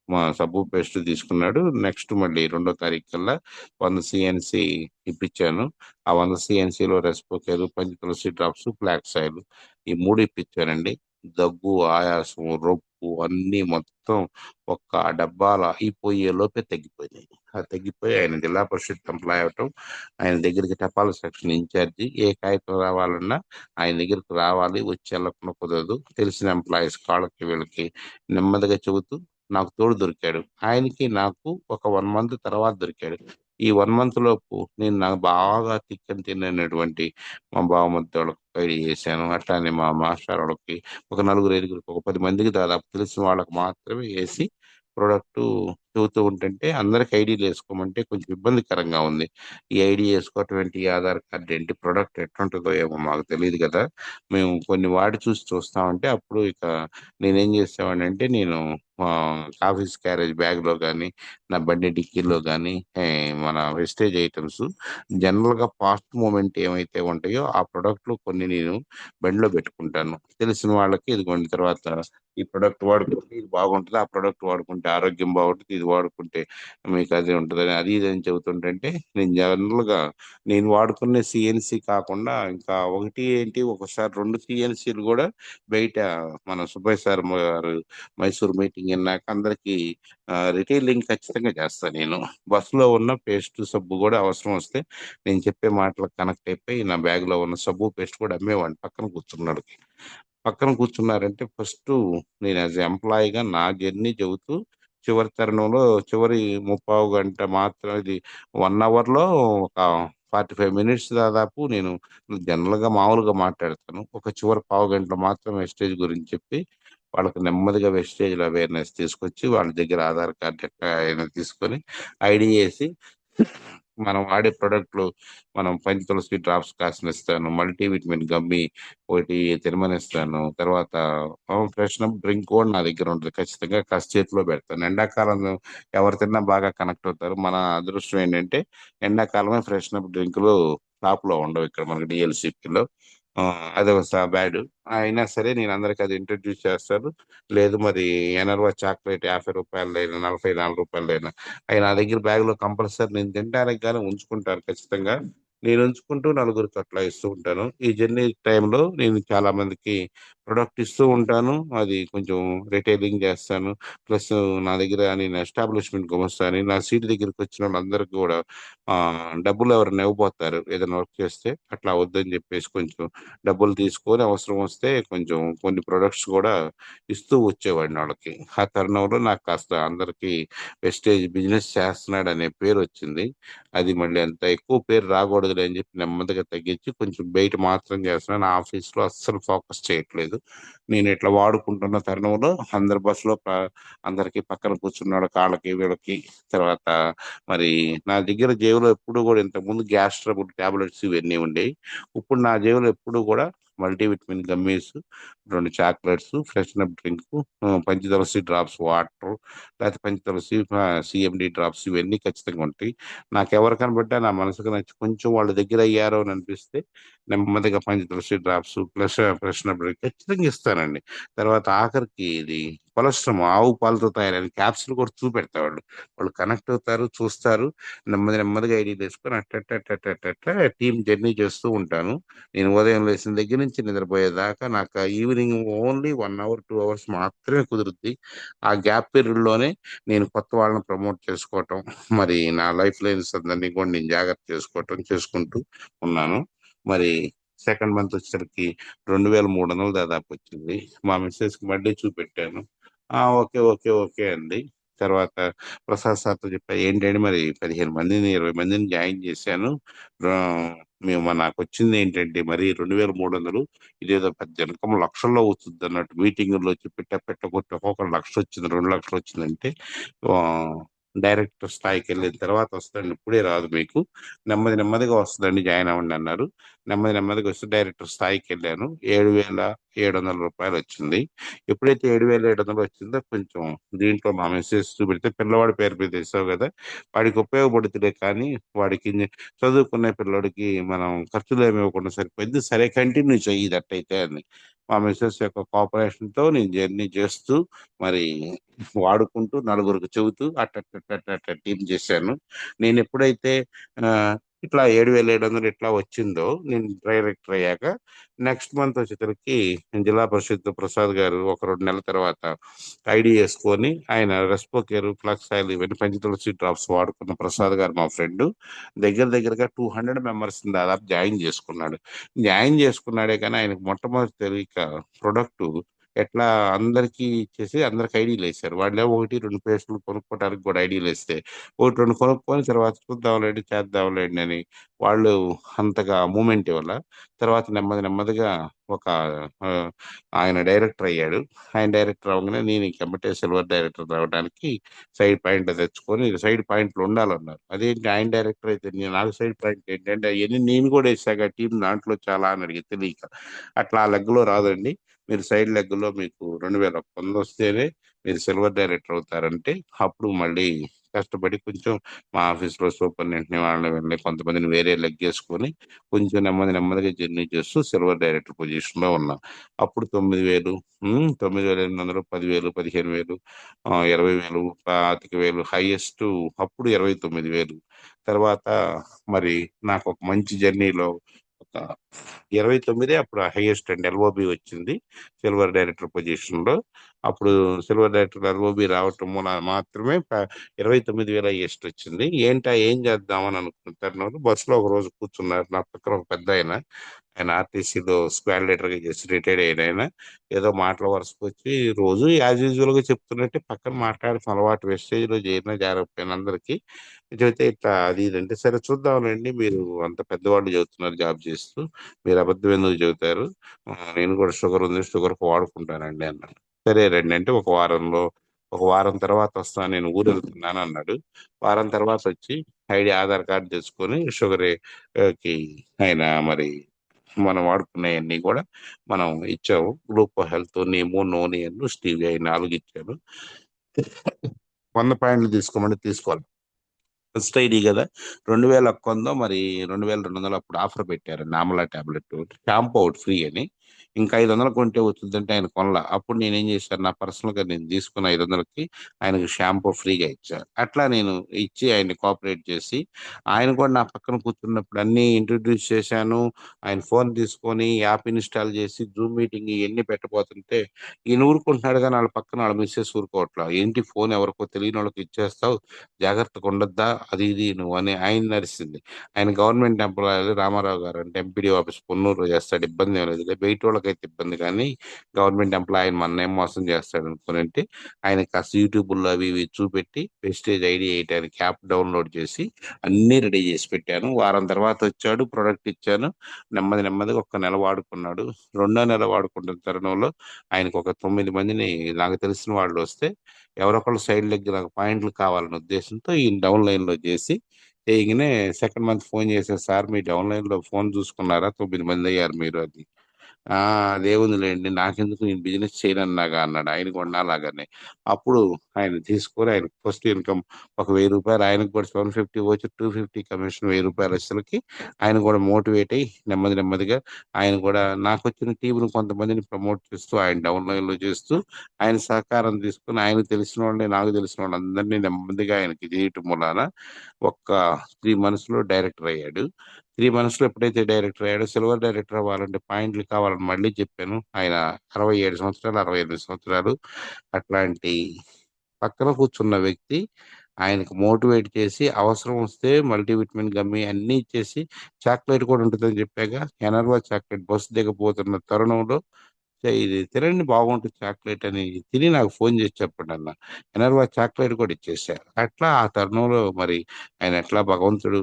మా సబ్బు పేస్ట్ తీసుకున్నాడు. నెక్స్ట్ మళ్ళీ 2వ తారీఖు కల్లా 100 CNC ఇప్పించాను. ఆ 100 CNCలో రెస్పోకేలు, పంచతులసి డ్రాప్స్, ఫ్లాక్స్ ఆయిల్ ఈ 3 ఇప్పించానండి. దగ్గు, ఆయాసం, రొప్పు అన్ని మొత్తం ఒక్క డబ్బాల అయిపోయే లోపే తగ్గిపోయినాయి. అది తగ్గిపోయి ఆయన జిల్లా పరిషత్ ఎంప్లాయ్ అవటం, ఆయన దగ్గరికి టపాల్ సెక్షన్ ఇన్ఛార్జి, ఏ కాగితం రావాలన్నా ఆయన దగ్గరికి రావాలి, వచ్చి వెళ్ళకుండా కుదరదు. తెలిసిన ఎంప్లాయీస్ కాళ్ళకి వీళ్ళకి నెమ్మదిగా చెబుతూ నాకు తోడు దొరికాడు. ఆయనకి నాకు ఒక 1 మంత్ తర్వాత దొరికాడు. ఈ 1 మంత్ లోపు నేను నాకు బాగా తిక్కని తిన్నటువంటి మా బావమరిది వాళ్ళకి ఐడి చేశాను. అట్లానే మా మాస్టర్ వాళ్ళకి ఒక నలుగురు ఐదుగురికి ఒక 10 మందికి దాదాపు తెలిసిన వాళ్ళకి మాత్రమే వేసి ప్రోడక్ట్ చెబుతూ ఉంటుంటే అందరికి ఐడీలు వేసుకోమంటే కొంచెం ఇబ్బందికరంగా ఉంది. ఈ ఐడి వేసుకోవటం ఏంటి, ఈ ఆధార్ కార్డు ఏంటి, ప్రోడక్ట్ ఎట్లుంటుందో ఏమో మాకు తెలియదు కదా. మేము కొన్ని వాడి చూసి చూస్తామంటే అప్పుడు ఇక నేనేం చేసేవాడిని అంటే నేను ఆ, ఆఫీస్ క్యారేజ్ బ్యాగ్ లో కానీ నా బండి డిక్కీలో కానీ మన వెస్టేజ్ ఐటమ్స్ జనరల్ గా ఫాస్ట్ మూమెంట్ ఏమైతే ఉంటాయో ఆ ప్రొడక్ట్లు కొన్ని నేను బండిలో పెట్టుకుంటాను. తెలిసిన వాళ్ళకి ఇదిగోండి తర్వాత ఈ ప్రొడక్ట్ వాడుకుంటే ఇది బాగుంటుంది, ఆ ప్రొడక్ట్ వాడుకుంటే ఆరోగ్యం బాగుంటుంది, ఇది వాడుకుంటే మీకు అది ఉంటుంది అని అది ఇది అని చెబుతుంటే నేను జనరల్ గా నేను వాడుకునే సిఎన్సి కాకుండా ఇంకా ఒకటి ఏంటి ఒకసారి 2 సిఎన్సీలు కూడా బయట మన సుబ్బయ్య సార్ గారు మైసూర్ మీటింగ్ విన్నాక అందరికి రిటైలింగ్ ఖచ్చితంగా చేస్తాను నేను. బస్సులో ఉన్న పేస్ట్ సబ్బు కూడా అవసరం వస్తే నేను చెప్పే మాటలకు కనెక్ట్ అయిపోయి నా బ్యాగ్ లో ఉన్న సబ్బు పేస్ట్ కూడా అమ్మేవాడిని పక్కన కూర్చున్నాడు. పక్కన కూర్చున్నారంటే ఫస్ట్ నేను యాజ్ ఎంప్లాయీగా నా జర్నీ చెబుతూ చివరి తరుణంలో చివరి 30 గంట మాత్రం ఇది 1 అవర్ లో ఒక 45 మినిట్స్ దాదాపు నేను జనరల్ గా మామూలుగా మాట్లాడతాను. ఒక చివరి పావు గంటలో మాత్రం వెస్టేజ్ గురించి చెప్పి వాళ్ళకి నెమ్మదిగా వెస్టేజ్ అవేర్నెస్ తీసుకొచ్చి వాళ్ళ దగ్గర ఆధార్ కార్డు ఎట్లా అయినా తీసుకొని ఐడి వేసి మనం వాడే ప్రొడక్ట్లు మనం పంచతులసి డ్రాప్స్ కాసిన ఇస్తాను, మల్టీవిటమిన్ గమ్మి ఒకటి తినమనిస్తాను. తర్వాత ఫ్రెష్ అప్ డ్రింక్ కూడా నా దగ్గర ఉంటుంది, ఖచ్చితంగా కాస్త చేతిలో పెడతాను. ఎండాకాలం ఎవరు తిన్నా బాగా కనెక్ట్ అవుతారు. మన అదృష్టం ఏంటంటే ఎండాకాలమే ఫ్రెష్ అప్ డ్రింకులు షాప్ లో ఉండవు ఇక్కడ మనకి డిఎల్సిపిలో. అది ఒక బ్యాడ్. అయినా సరే నేను అందరికి అది ఇంట్రడ్యూస్ చేస్తాను. లేదు మరి ఎనర్వా చాక్లెట్ 50 రూపాయలైనా 44 రూపాయలైనా అవి నా దగ్గర బ్యాగ్ లో కంపల్సరీ నేను తినడానికి కానీ ఉంచుకుంటాను ఖచ్చితంగా. నేను ఉంచుకుంటూ నలుగురికి అట్లా ఇస్తూ ఉంటాను. ఈ జర్నీ టైంలో నేను చాలా మందికి ప్రొడక్ట్ ఇస్తూ ఉంటాను. అది కొంచెం రిటైలింగ్ చేస్తాను. ప్లస్ నా దగ్గర నేను ఎస్టాబ్లిష్మెంట్ గుమస్తాను. నా సీట్ దగ్గరికి వచ్చిన వాళ్ళందరికీ కూడా ఆ డబ్బులు ఎవరైనా ఇవ్వబోతారు ఏదైనా వర్క్ చేస్తే అట్లా వద్దని చెప్పేసి కొంచెం డబ్బులు తీసుకొని అవసరం వస్తే కొంచెం కొన్ని ప్రొడక్ట్స్ కూడా ఇస్తూ వచ్చేవాడిని వాళ్ళకి. ఆ తరుణంలో నాకు కాస్త అందరికి వెస్టేజ్ బిజినెస్ చేస్తున్నాడు అనే పేరు వచ్చింది. అది మళ్ళీ అంత ఎక్కువ పేరు రాకూడదులే అని చెప్పి నెమ్మదిగా తగ్గించి కొంచెం బయట మాత్రం చేస్తున్నాను. నా ఆఫీస్ లో అస్సలు ఫోకస్ చేయట్లేదు. నేను ఇట్లా వాడుకుంటున్న తరుణంలో అందరి బస్సులో అందరికి పక్కన కూర్చున్నాడు కాళ్ళకి వీళ్ళకి. తర్వాత మరి నా దగ్గర జేబులో ఎప్పుడు కూడా ఇంతకు ముందు గ్యాస్ ట్రబుల్ టాబ్లెట్స్ ఇవన్నీ ఉండేవి. ఇప్పుడు నా జేబులో ఎప్పుడు కూడా multivitamin gummies, 2 chocolates, fresh up drink, Panchatulasi drops water, లేకపోతే పంచతులసి సిఎండి డ్రాప్స్ ఇవన్నీ ఖచ్చితంగా ఉంటాయి. నాకు ఎవరు కనబడ్డా నా మనసుకు నచ్చి కొంచెం వాళ్ళ దగ్గర అయ్యారో అని అనిపిస్తే నెమ్మదిగా Panchatulasi drops plus fresh up drink ఖచ్చితంగా ఇస్తానండి. తర్వాత ఆఖరికి ఇది కొలెస్ట్రాల్ ఆవు పాలతో తయారైన క్యాప్సులు కూడా చూపెడతా వాళ్ళు. వాళ్ళు కనెక్ట్ అవుతారు, చూస్తారు. నెమ్మదిగా ఐడీలు వేసుకొని అట్ట టీం జర్నీ చేస్తూ ఉంటాను. నేను ఉదయం లేచిన దగ్గర నుంచి నిద్రపోయేదాకా నాకు ఈవినింగ్ ఓన్లీ 1 అవర్ 2 అవర్స్ మాత్రమే కుదురుద్ది. ఆ గ్యాప్ పీరియడ్ లోనే నేను కొత్త వాళ్ళని ప్రమోట్ చేసుకోవటం, మరి నా లైఫ్ లైన్స్ అందరినీ కూడా నేను జాగ్రత్త చేసుకోవటం చేసుకుంటూ ఉన్నాను. మరి సెకండ్ మంత్ వచ్చేసరికి 2300 దాదాపు వచ్చింది. మా మిస్సెస్ కి మళ్ళీ చూపెట్టాను. ఓకే ఓకే ఓకే అండి. తర్వాత ప్రసాద్ సార్తో చెప్పా ఏంటంటే మరి 15 మందిని 20 మందిని జాయిన్ చేశాను. ఆ, నాకు వచ్చింది ఏంటంటే మరి 2300, ఇదేదో పెద్ద ఇన్కమ్ లక్షల్లో అవుతుంది అన్నట్టు మీటింగుల్లో వచ్చి పెట్ట ఒక్కొక్క 1 లక్ష వచ్చింది 2 లక్షలు వచ్చిందంటే డైరెక్టర్ స్థాయికి వెళ్ళిన తర్వాత వస్తుందండి, ఇప్పుడే రాదు మీకు, నెమ్మదిగా వస్తుందండి జాయిన్ అవ్వండి అన్నారు. నెమ్మదిగా వస్తే డైరెక్టర్ స్థాయికి వెళ్ళాను. 7700 రూపాయలు వచ్చింది. ఎప్పుడైతే 7700 వచ్చిందో కొంచెం దీంట్లో మా మెసేజ్ చూపెడితే పిల్లవాడి పేరు మీద వేసావు కదా, వాడికి ఉపయోగపడుతుందే కానీ వాడికి చదువుకునే పిల్లడికి మనం ఖర్చులు ఏమి ఇవ్వకుండా సరిపోయింది, సరే కంటిన్యూ చెయ్యి అట్టయితే అని మా మిస్సెస్ యొక్క కోఆపరేషన్ తో నేను జర్నీ చేస్తూ మరి వాడుకుంటూ నలుగురికి చెబుతూ టీం చేశాను. నేను ఎప్పుడైతే ఆ, ఇట్లా 7700 ఇట్లా వచ్చిందో నేను డైరెక్టర్ అయ్యాక నెక్స్ట్ మంత్ వచ్చేసరికి జిల్లా పరిషత్ ప్రసాద్ గారు ఒక 2 నెలల తర్వాత ఐడి వేసుకొని ఆయన రెస్పోకేర్ ఫ్లక్స్ ఆయిల్ ఇవన్నీ పంచతులసి డ్రాప్స్ వాడుకున్న ప్రసాద్ గారు మా ఫ్రెండ్ దగ్గరగా 200 మెంబర్స్ దాదాపు జాయిన్ చేసుకున్నాడు. జాయిన్ చేసుకున్నాడే కానీ ఆయనకు మొట్టమొదటి తెలియక ప్రొడక్ట్ ఎట్లా అందరికీ ఇచ్చేసి అందరికి ఐడీలు వేశారు. వాళ్ళే ఒకటి రెండు పేస్టులు కొనుక్కోవడానికి కూడా ఐడీలు వేస్తే ఒకటి రెండు కొనుక్కొని తర్వాత చూద్దాంలేండి చేద్దాంలేండి అని వాళ్ళు అంతగా మూమెంట్ ఇవ్వాల. తర్వాత నెమ్మదిగా ఒక ఆ, ఆయన డైరెక్టర్ అయ్యాడు. ఆయన డైరెక్టర్ అవగానే నేను ఇంకెమ్మటే సిల్వర్ డైరెక్టర్ రావడానికి సైడ్ పాయింట్ తెచ్చుకొని సైడ్ పాయింట్లు ఉండాలన్నారు. అదేంటి ఆయన డైరెక్టర్ అయితే నాకు సైడ్ పాయింట్ ఏంటంటే అవన్నీ నేను కూడా వేసాక టీం దాంట్లో చాలా అని అడిగి తెలియక అట్లా ఆ లెగ్ లో రాదండి. మీరు సైడ్ లెగ్ లో మీకు 2001 వస్తేనే మీరు సిల్వర్ డైరెక్టర్ అవుతారంటే అప్పుడు మళ్ళీ కష్టపడి కొంచెం మా ఆఫీస్ లో సూపరింటెండెంట్ వాళ్ళని వెళ్ళి కొంతమందిని వేరే లెగ్ వేసుకొని కొంచెం నెమ్మదిగా జర్నీ చేస్తూ సిల్వర్ డైరెక్టర్ పొజిషన్ లో ఉన్నా. అప్పుడు 9,000, 9,800, 10,000, 15,000, 20,000, 25,000 హైయెస్ట్ అప్పుడు 29,000. తర్వాత మరి నాకు ఒక మంచి జర్నీలో ఒక 29 అప్పుడు హైయెస్ట్ అండి ఎల్ఓబి వచ్చింది సిల్వర్ డైరెక్టర్ పొజిషన్ లో. అప్పుడు సిల్వర్ డైరెక్టర్ ఎల్ఓబి రావటం మాత్రమే 29,000 హైయెస్ట్ వచ్చింది. ఏం చేద్దామని అనుకున్న తరుణంలో బస్సులో ఒక రోజు కూర్చున్నారు నా పక్కన ఒక పెద్ద ఆయన. ఆయన ఆర్టీసీలో స్క్వాడ్ లీడర్ గా చేసి రిటైర్డ్ అయిన ఆయన. ఏదో మాటల వరుసకు వచ్చి రోజు యాజ్ యూజువల్ గా చెప్తున్నట్టే పక్కన మాట్లాడటం అలవాటు వెస్టేజ్ లో చేరినా జారకపోయిన అందరికి చెబితే ఇట్లా అది ఇది అంటే సరే చూద్దాంలేండి మీరు అంత పెద్దవాళ్ళు చెబుతున్నారు జాబ్ చేస్తూ మీరు అబద్ధం ఎందుకు చెబుతారు. నేను కూడా షుగర్ ఉంది షుగర్ వాడుకుంటానండి అన్నాడు. సరే రండి అంటే ఒక వారం తర్వాత వస్తాను నేను ఊరు వెళ్తున్నాను అన్నాడు. వారం తర్వాత వచ్చి ఐడి ఆధార్ కార్డు తెచ్చుకొని షుగర్ కి ఆయన మరి మనం వాడుకునేవన్నీ కూడా మనం ఇచ్చాము. గ్లూకో హెల్త్ నేమో నోనియన్ స్టీవియా ఈ 4 ఇచ్చాను. 100 పాయింట్లు తీసుకోమంటే తీసుకోవాలి. ఫస్ట్ ఐడి కదా 2,000 మరి 2,200 అప్పుడు ఆఫర్ పెట్టారు నామలా టాబ్లెట్ షాంపూ ఒకటి ఫ్రీ అని. ఇంకా 500 కొంటే వచ్చిందంటే ఆయన కొనలా. అప్పుడు నేను ఏం చేశాను నా పర్సనల్ గా నేను తీసుకున్న 500కి ఆయనకు షాంపూ ఫ్రీగా ఇచ్చాను. అట్లా నేను ఇచ్చి ఆయన్ని కోఆపరేట్ చేసి ఆయన కూడా నా పక్కన కూర్చున్నప్పుడు అన్ని ఇంట్రడ్యూస్ చేశాను. ఆయన ఫోన్ తీసుకొని యాప్ ఇన్స్టాల్ చేసి జూమ్ మీటింగ్ ఇవన్నీ పెట్టబోతుంటే ఈయన ఊరుకుంటున్నాడు కానీ వాళ్ళ పక్కన వాళ్ళ మిస్సెస్ ఊరుకోవట్లా. ఏంటి ఫోన్ ఎవరికో తెలియని వాళ్ళకి ఇచ్చేస్తావు జాగ్రత్తగా ఉండొద్దా అది ఇది నువ్వు అని ఆయన నరిసింది. ఆయన గవర్నమెంట్ ఎంప్లాయీ రామారావు గారు అంటే ఎంపీడీ ఆఫీస్ పొన్నూరులో చేస్తాడు ఇబ్బంది ఏం లేదు బయట వాళ్ళకైతే ఇబ్బంది కానీ గవర్నమెంట్ ఎంప్లాయీ మన ఏం మోసం చేస్తాడు అనుకుని అంటే ఆయన కాస్త యూట్యూబ్లో అవి ఇవి చూపెట్టి వెస్టేజ్ ఐడి వేయడానికి యాప్ డౌన్లోడ్ చేసి అన్ని రెడీ చేసి పెట్టాను. వారం తర్వాత వచ్చాడు ప్రొడక్ట్ ఇచ్చాను. నెమ్మదిగా ఒక నెల వాడుకున్నాడు. రెండో నెల వాడుకుంటున్న తరుణంలో ఆయనకు ఒక 9 మందిని నాకు తెలిసిన వాళ్ళు వస్తే ఎవరొకళ్ళు సైడ్ లెగ్ నాకు పాయింట్లు కావాలనే ఉద్దేశంతో ఈ డౌన్ లైన్ లో చేసి చేయగానే సెకండ్ మంత్ ఫోన్ చేశారు సార్ మీ డౌన్ లైన్ లో ఫోన్ చూసుకున్నారా 9 మంది అయ్యారు మీరు అది. ఆ అదేముందిలేండి నాకెందుకు నేను బిజినెస్ చేయనన్నాగా అన్నాడు ఆయన కూడా అలాగానే. అప్పుడు ఆయన తీసుకొని ఆయన ఫస్ట్ ఇన్కమ్ ఒక 1,000 రూపాయలు ఆయనకు కూడా 750 వచ్చి 250 కమిషన్ 1,000 రూపాయలు వచ్చేసరికి ఆయన కూడా మోటివేట్ అయ్యి నెమ్మదిగా ఆయన కూడా నాకు వచ్చిన టీంను కొంతమందిని ప్రమోట్ చేస్తూ ఆయన డౌన్ లైన్ లో చేస్తూ ఆయన సహకారం తీసుకుని ఆయన తెలిసిన వాళ్ళని నాకు తెలిసిన వాళ్ళందరినీ నెమ్మదిగా ఆయనకి చేయటం వలన ఒక్క 3 months లో డైరెక్టర్ అయ్యాడు. 3 months లో ఎప్పుడైతే డైరెక్టర్ అయ్యాడో సిల్వర్ డైరెక్టర్ అవ్వాలంటే పాయింట్లు కావాలని మళ్ళీ చెప్పాను. ఆయన 67 సంవత్సరాలు 68 సంవత్సరాలు అట్లాంటి పక్కన కూర్చున్న వ్యక్తి ఆయనకు మోటివేట్ చేసి అవసరం వస్తే మల్టీవిటమిన్ గమ్మి అన్ని ఇచ్చేసి చాక్లెట్ కూడా ఉంటుందని చెప్పాక ఎనర్వా చాక్లెట్ బస్సు దిగపోతున్న తరుణంలో ఇది తినండి బాగుంటుంది చాక్లెట్ అని తిని నాకు ఫోన్ చేసి చెప్పండి అన్న ఎనర్వా చాక్లెట్ కూడా ఇచ్చేసారు. అట్లా ఆ తరుణంలో మరి ఆయన ఎట్లా భగవంతుడు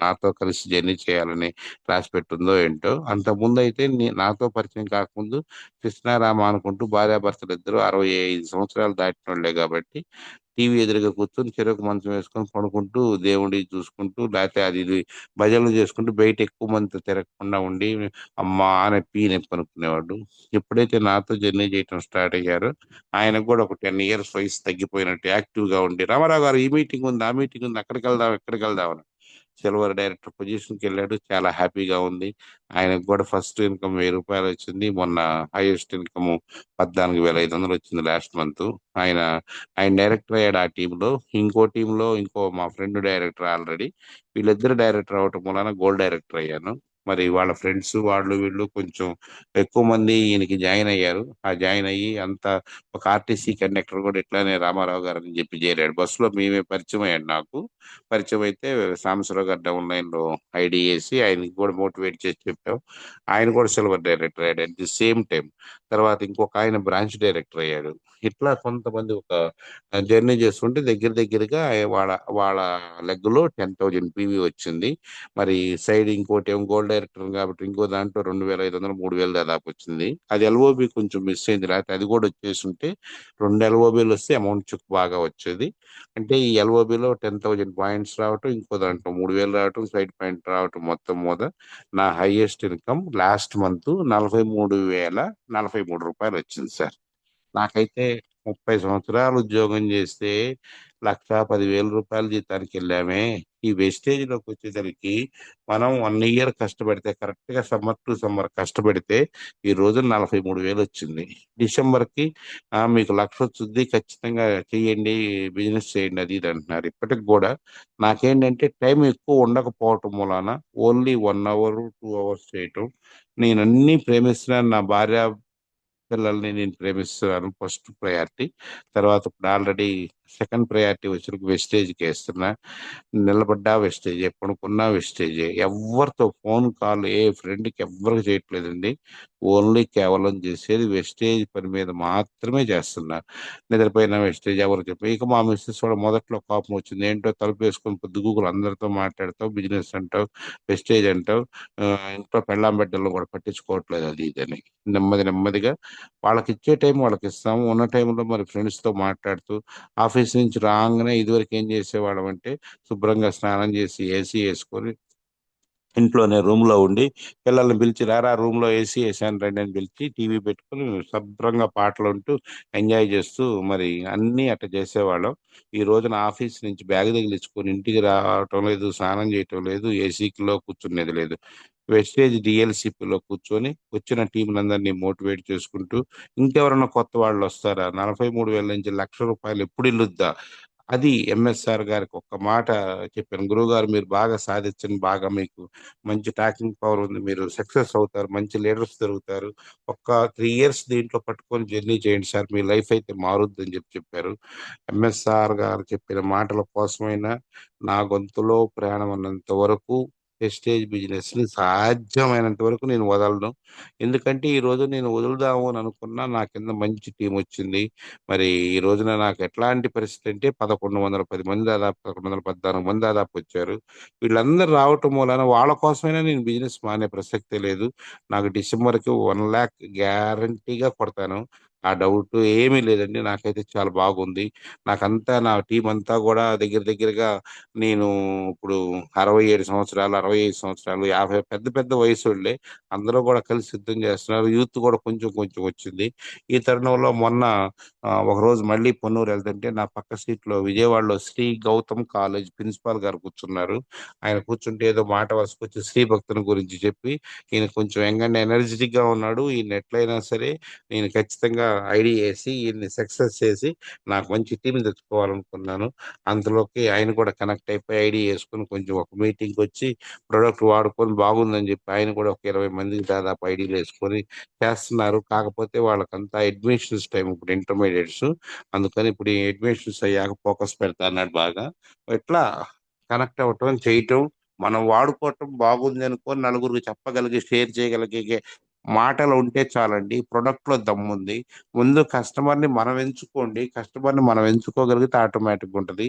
నాతో కలిసి జర్నీ చేయాలని రాసి పెట్టుందో ఏంటో. అంతకుముందు అయితే నాతో పరిచయం కాకముందు కృష్ణారామ అనుకుంటూ భార్యాభర్తలు ఇద్దరు 65 సంవత్సరాలు దాటిన వాళ్ళే కాబట్టి టీవీ ఎదురుగా కూర్చొని చెరకు మంచం వేసుకొని పడుకుంటూ దేవుడి చూసుకుంటూ లేకపోతే అది ఇది భజనలు చేసుకుంటూ బయట ఎక్కువ మందితో తిరగకుండా ఉండి అమ్మా నొప్పి నొప్పి అనుకునేవాడు. ఎప్పుడైతే నాతో జర్నీ చేయటం స్టార్ట్ అయ్యారో ఆయనకు కూడా ఒక 10 years వయసు తగ్గిపోయినట్టు యాక్టివ్ గా ఉండి రామారావు గారు ఈ మీటింగ్ ఉంది ఆ మీటింగ్ ఉంది అక్కడికి వెళ్దాం ఇక్కడికి వెళ్దాం అని సిల్వర్ డైరెక్టర్ పొజిషన్ కి వెళ్ళాడు. చాలా హ్యాపీగా ఉంది. ఆయనకు కూడా ఫస్ట్ ఇన్కమ్ 1,000 రూపాయలు వచ్చింది. మొన్న హైయెస్ట్ ఇన్కమ్ 14,500 వచ్చింది లాస్ట్ మంత్. ఆయన ఆయన డైరెక్టర్ అయ్యాడు ఆ టీంలో. ఇంకో టీంలో ఇంకో మా ఫ్రెండ్ డైరెక్టర్ ఆల్రెడీ. వీళ్ళిద్దరు డైరెక్టర్ అవటం వలన గోల్డ్ డైరెక్టర్ అయ్యాను. మరి వాళ్ళ ఫ్రెండ్స్ వాళ్ళు వీళ్ళు కొంచెం ఎక్కువ మంది ఈయనకి జాయిన్ అయ్యారు. ఆ జాయిన్ అయ్యి అంత ఒక ఆర్టీసీ కండక్టర్ కూడా ఇట్లానే రామారావు గారు అని చెప్పి చేరాడు. బస్సులో మేమే పరిచయం అయ్యాడు నాకు. పరిచయం అయితే సాంబశివరావు గారు డౌన్ లైన్ లో ఐడి వేసి ఆయనకి కూడా మోటివేట్ చేసి చెప్పాం. ఆయన కూడా సిల్వర్ డైరెక్టర్ అయ్యాడు అట్ ది సేమ్ టైం. తర్వాత ఇంకొక ఆయన బ్రాంచ్ డైరెక్టర్ అయ్యాడు. ఇట్లా కొంతమంది ఒక జర్నీ చేస్తుంటే దగ్గర దగ్గరగా వాళ్ళ వాళ్ళ లెగ్ లో 10,000 పివి వచ్చింది. మరి సైడ్ ఇంకోటి ఏమో గోల్డ్ డైరెక్టర్ కాబట్టి ఇంకో దాంట్లో 2,500 3,000 దాదాపు వచ్చింది. అది ఎల్ఓబి కొంచెం మిస్ అయింది, లేకపోతే అది కూడా వచ్చేస్తుంటే 2 ఎల్ఓబిలు వస్తే అమౌంట్ చుక్ బాగా వచ్చేది. అంటే ఈ ఎల్ఓబిలో 10,000 పాయింట్స్ రావటం, ఇంకో దాంట్లో 3,000 రావటం, సైడ్ పాయింట్ రావటం, మొత్తం మీద నా హైయెస్ట్ ఇన్కమ్ లాస్ట్ మంత్ 43,043 రూపాయలు వచ్చింది సార్. నాకైతే 30 సంవత్సరాలు ఉద్యోగం చేస్తే 1,10,000 రూపాయల జీతానికి వెళ్ళామే. ఈ వెస్టేజ్ లోకి వచ్చేసరికి మనం 1 ఇయర్ కష్టపడితే, కరెక్ట్ గా సమ్మర్ టు సమ్మర్ కష్టపడితే ఈ రోజు 43,000 వచ్చింది. డిసెంబర్ కి మీకు 1,00,000 వచ్చుద్ది, ఖచ్చితంగా చెయ్యండి, బిజినెస్ చేయండి, అది ఇది అంటున్నారు. ఇప్పటికి కూడా నాకేంటంటే టైం ఎక్కువ ఉండకపోవటం మూలాన ఓన్లీ 1 అవర్ 2 అవర్స్ చేయటం. నేను అన్ని ప్రేమిస్తున్నాను, నా భార్య పిల్లల్ని నేను ప్రేమిస్తున్నాను ఫస్ట్ ప్రయారిటీ. తర్వాత ఇప్పుడు ఆల్రెడీ సెకండ్ ప్రయారిటీ వచ్చి వెస్టేజ్కి వేస్తున్నా. నిలబడ్డా వెస్టేజ్, పడుకున్నా వెస్టేజ్. ఎవరితో ఫోన్ కాల్ ఏ ఫ్రెండ్కి ఎవ్వరికి చేయట్లేదండి. ఓన్లీ కేవలం చేసేది వెస్టేజ్ పని మీద మాత్రమే చేస్తున్నా. నిద్రపోయిన వెస్టేజ్, ఎవరు చెప్పి ఇక మా మిస్సెస్ కూడా మొదట్లో కోపం వచ్చింది. ఏంటో తలుపు వేసుకొని పొద్దుగూకులు అందరితో మాట్లాడతావు, బిజినెస్ అంటావు, వెస్టేజ్ అంటావు, ఆ, ఇంట్లో పెళ్ళాం బిడ్డలను కూడా పట్టించుకోవట్లేదు, అది ఇదని. నెమ్మదిగా వాళ్ళకి ఇచ్చే టైం వాళ్ళకి ఇస్తాము. ఉన్న టైంలో మరి ఫ్రెండ్స్ తో మాట్లాడుతూ ఆఫీస్ నుంచి రాగానే ఇదివరకు ఏం చేసేవాళ్ళం అంటే శుభ్రంగా స్నానం చేసి ఏసీ వేసుకొని ఇంట్లోనే రూమ్ లో ఉండి పిల్లల్ని పిలిచి రారా రూమ్ లో ఏసీ వేసాను రండి అని పిలిచి టీవీ పెట్టుకుని శుభ్రంగా పాటలు వింటూ ఎంజాయ్ చేస్తూ మరి అన్ని అట్లా చేసేవాళ్ళం. ఈ రోజున ఆఫీస్ నుంచి బ్యాగ్ తగిలించుకొని ఇంటికి రావటం లేదు, స్నానం చేయటం లేదు, ఏసీలో కూర్చునేది లేదు. వెస్టేజ్ డిఎల్సిపిలో కూర్చొని వచ్చిన టీంలందరినీ మోటివేట్ చేసుకుంటూ ఇంకెవరన్నా కొత్త వాళ్ళు వస్తారా, 43,000 నుంచి 1,00,000 రూపాయలు ఎప్పుడు ఇల్లుద్దా, అది ఎంఎస్ఆర్ గారికి ఒక్క మాట చెప్పాను. గురువు గారు మీరు బాగా సాధించండి, బాగా మీకు మంచి టాకింగ్ పవర్ ఉంది, మీరు సక్సెస్ అవుతారు, మంచి లీడర్స్ దొరుకుతారు, ఒక్క 3 ఇయర్స్ దీంట్లో పట్టుకొని జర్నీ చేయండి సార్, మీ లైఫ్ అయితే మారుద్ది అని చెప్పారు. ఎంఎస్ఆర్ గారు చెప్పిన మాటల కోసమైనా నా గొంతులో ప్రయాణం ఉన్నంత వరకు ప్రెస్టేజ్ బిజినెస్ ని సాధ్యమైనంత వరకు నేను వదలను. ఎందుకంటే ఈ రోజు నేను వదులుదాము అని అనుకున్నా, నా కింద మంచి టీం వచ్చింది. మరి ఈ రోజున నాకు ఎట్లాంటి పరిస్థితి అంటే 1,110 మంది దాదాపు 1,114 మంది దాదాపు వచ్చారు. వీళ్ళందరూ రావటం వలన వాళ్ళ కోసమైనా నేను బిజినెస్ మానే ప్రసక్తే లేదు. నాకు డిసెంబర్కి 1,00,000 గ్యారంటీగా కొడతాను. ఆ డౌట్ ఏమీ లేదండి. నాకైతే చాలా బాగుంది. నాకంతా నా టీం అంతా కూడా దగ్గర దగ్గరగా నేను ఇప్పుడు 67 సంవత్సరాలు, 65 సంవత్సరాలు, 50 పెద్ద పెద్ద వయసుళ్ళే అందరూ కూడా కలిసి సిద్ధం చేస్తున్నారు. యూత్ కూడా కొంచెం కొంచెం వచ్చింది. ఈ తరుణంలో మొన్న ఒక రోజు మళ్ళీ పొన్నూరు వెళ్తుంటే నా పక్క సీట్ లో విజయవాడలో శ్రీ గౌతమ్ కాలేజ్ ప్రిన్సిపాల్ గారు కూర్చున్నారు. ఆయన కూర్చుంటే ఏదో మాట వరుసకొచ్చి శ్రీ భక్తుని గురించి చెప్పి, ఈయన కొంచెం యంగ్ అండ్ ఎనర్జెటిక్ గా ఉన్నాడు, ఈయన ఎట్లయినా సరే నేను ఖచ్చితంగా ఐడి వేసి ఈయన్ని సక్సెస్ చేసి నాకు మంచి టీం తెచ్చుకోవాలనుకున్నాను. అందులోకి ఆయన కూడా కనెక్ట్ అయిపోయి ఐడి వేసుకుని కొంచెం ఒక మీటింగ్ వచ్చి ప్రొడక్ట్ వాడుకొని బాగుందని చెప్పి ఆయన కూడా ఒక 20 మందికి దాదాపు ఐడీలు వేసుకొని చేస్తున్నారు. కాకపోతే వాళ్ళకంతా అడ్మిషన్స్ టైం ఇప్పుడు ఇంటర్మీడియట్స్, అందుకని ఇప్పుడు ఈ అడ్మిషన్స్ అయ్యాక ఫోకస్ పెడతా అన్నాడు బాగా. ఎట్లా కనెక్ట్ అవ్వటం చేయటం, మనం వాడుకోవటం బాగుంది అనుకో నలుగురికి చెప్పగలిగి షేర్ చేయగలిగే మాటలు ఉంటే చాలండి. ప్రొడక్ట్ లో దమ్ముంది. ముందు కస్టమర్ ని మనం ఎంచుకోండి, కస్టమర్ ని మనం ఎంచుకోగలిగితే ఆటోమేటిక్ ఉంటుంది.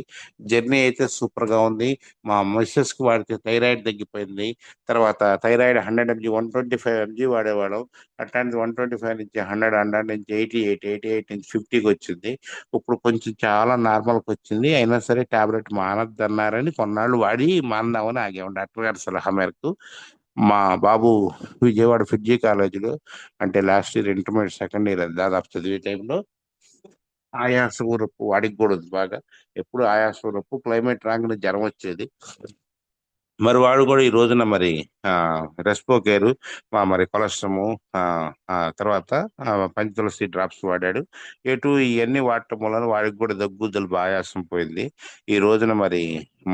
జర్నీ అయితే సూపర్ గా ఉంది. మా మిస్సెస్ కి వాడితే థైరాయిడ్ తగ్గిపోయింది. తర్వాత థైరాయిడ్ 100 mg 125 mg వాడేవాడు. అట్లాంటి 125 నుంచి 100, 100 నుంచి 88, 88 నుంచి 50కి వచ్చింది. ఇప్పుడు కొంచెం చాలా నార్మల్కి వచ్చింది. అయినా సరే టాబ్లెట్ మానద్దన్నారని కొన్నాళ్ళు వాడి మాందామని ఆగాము డాక్టర్ గారి సలహా మేరకు. మా బాబు విజయవాడ ఫిడ్జీ కాలేజీలో, అంటే last year intermediate second year దాదాపు చదివే టైంలో ఆయాసం ఊరప్పు, వాడికి కూడా ఉంది బాగా. ఎప్పుడు ఆయాసం ఊరప్పు, క్లైమేట్ రాగానే జ్వరం వచ్చేది. మరి వాడు కూడా ఈ రోజున మరి ఆ రెస్పోకేరు మరి కొలెస్ట్రము ఆ తర్వాత పంచతులసి డ్రాప్స్ వాడాడు. ఎటు ఇవన్నీ వాడటం వలన వాడికి కూడా దగ్గు జలుబు ఆయాసం పోయింది. ఈ రోజున మరి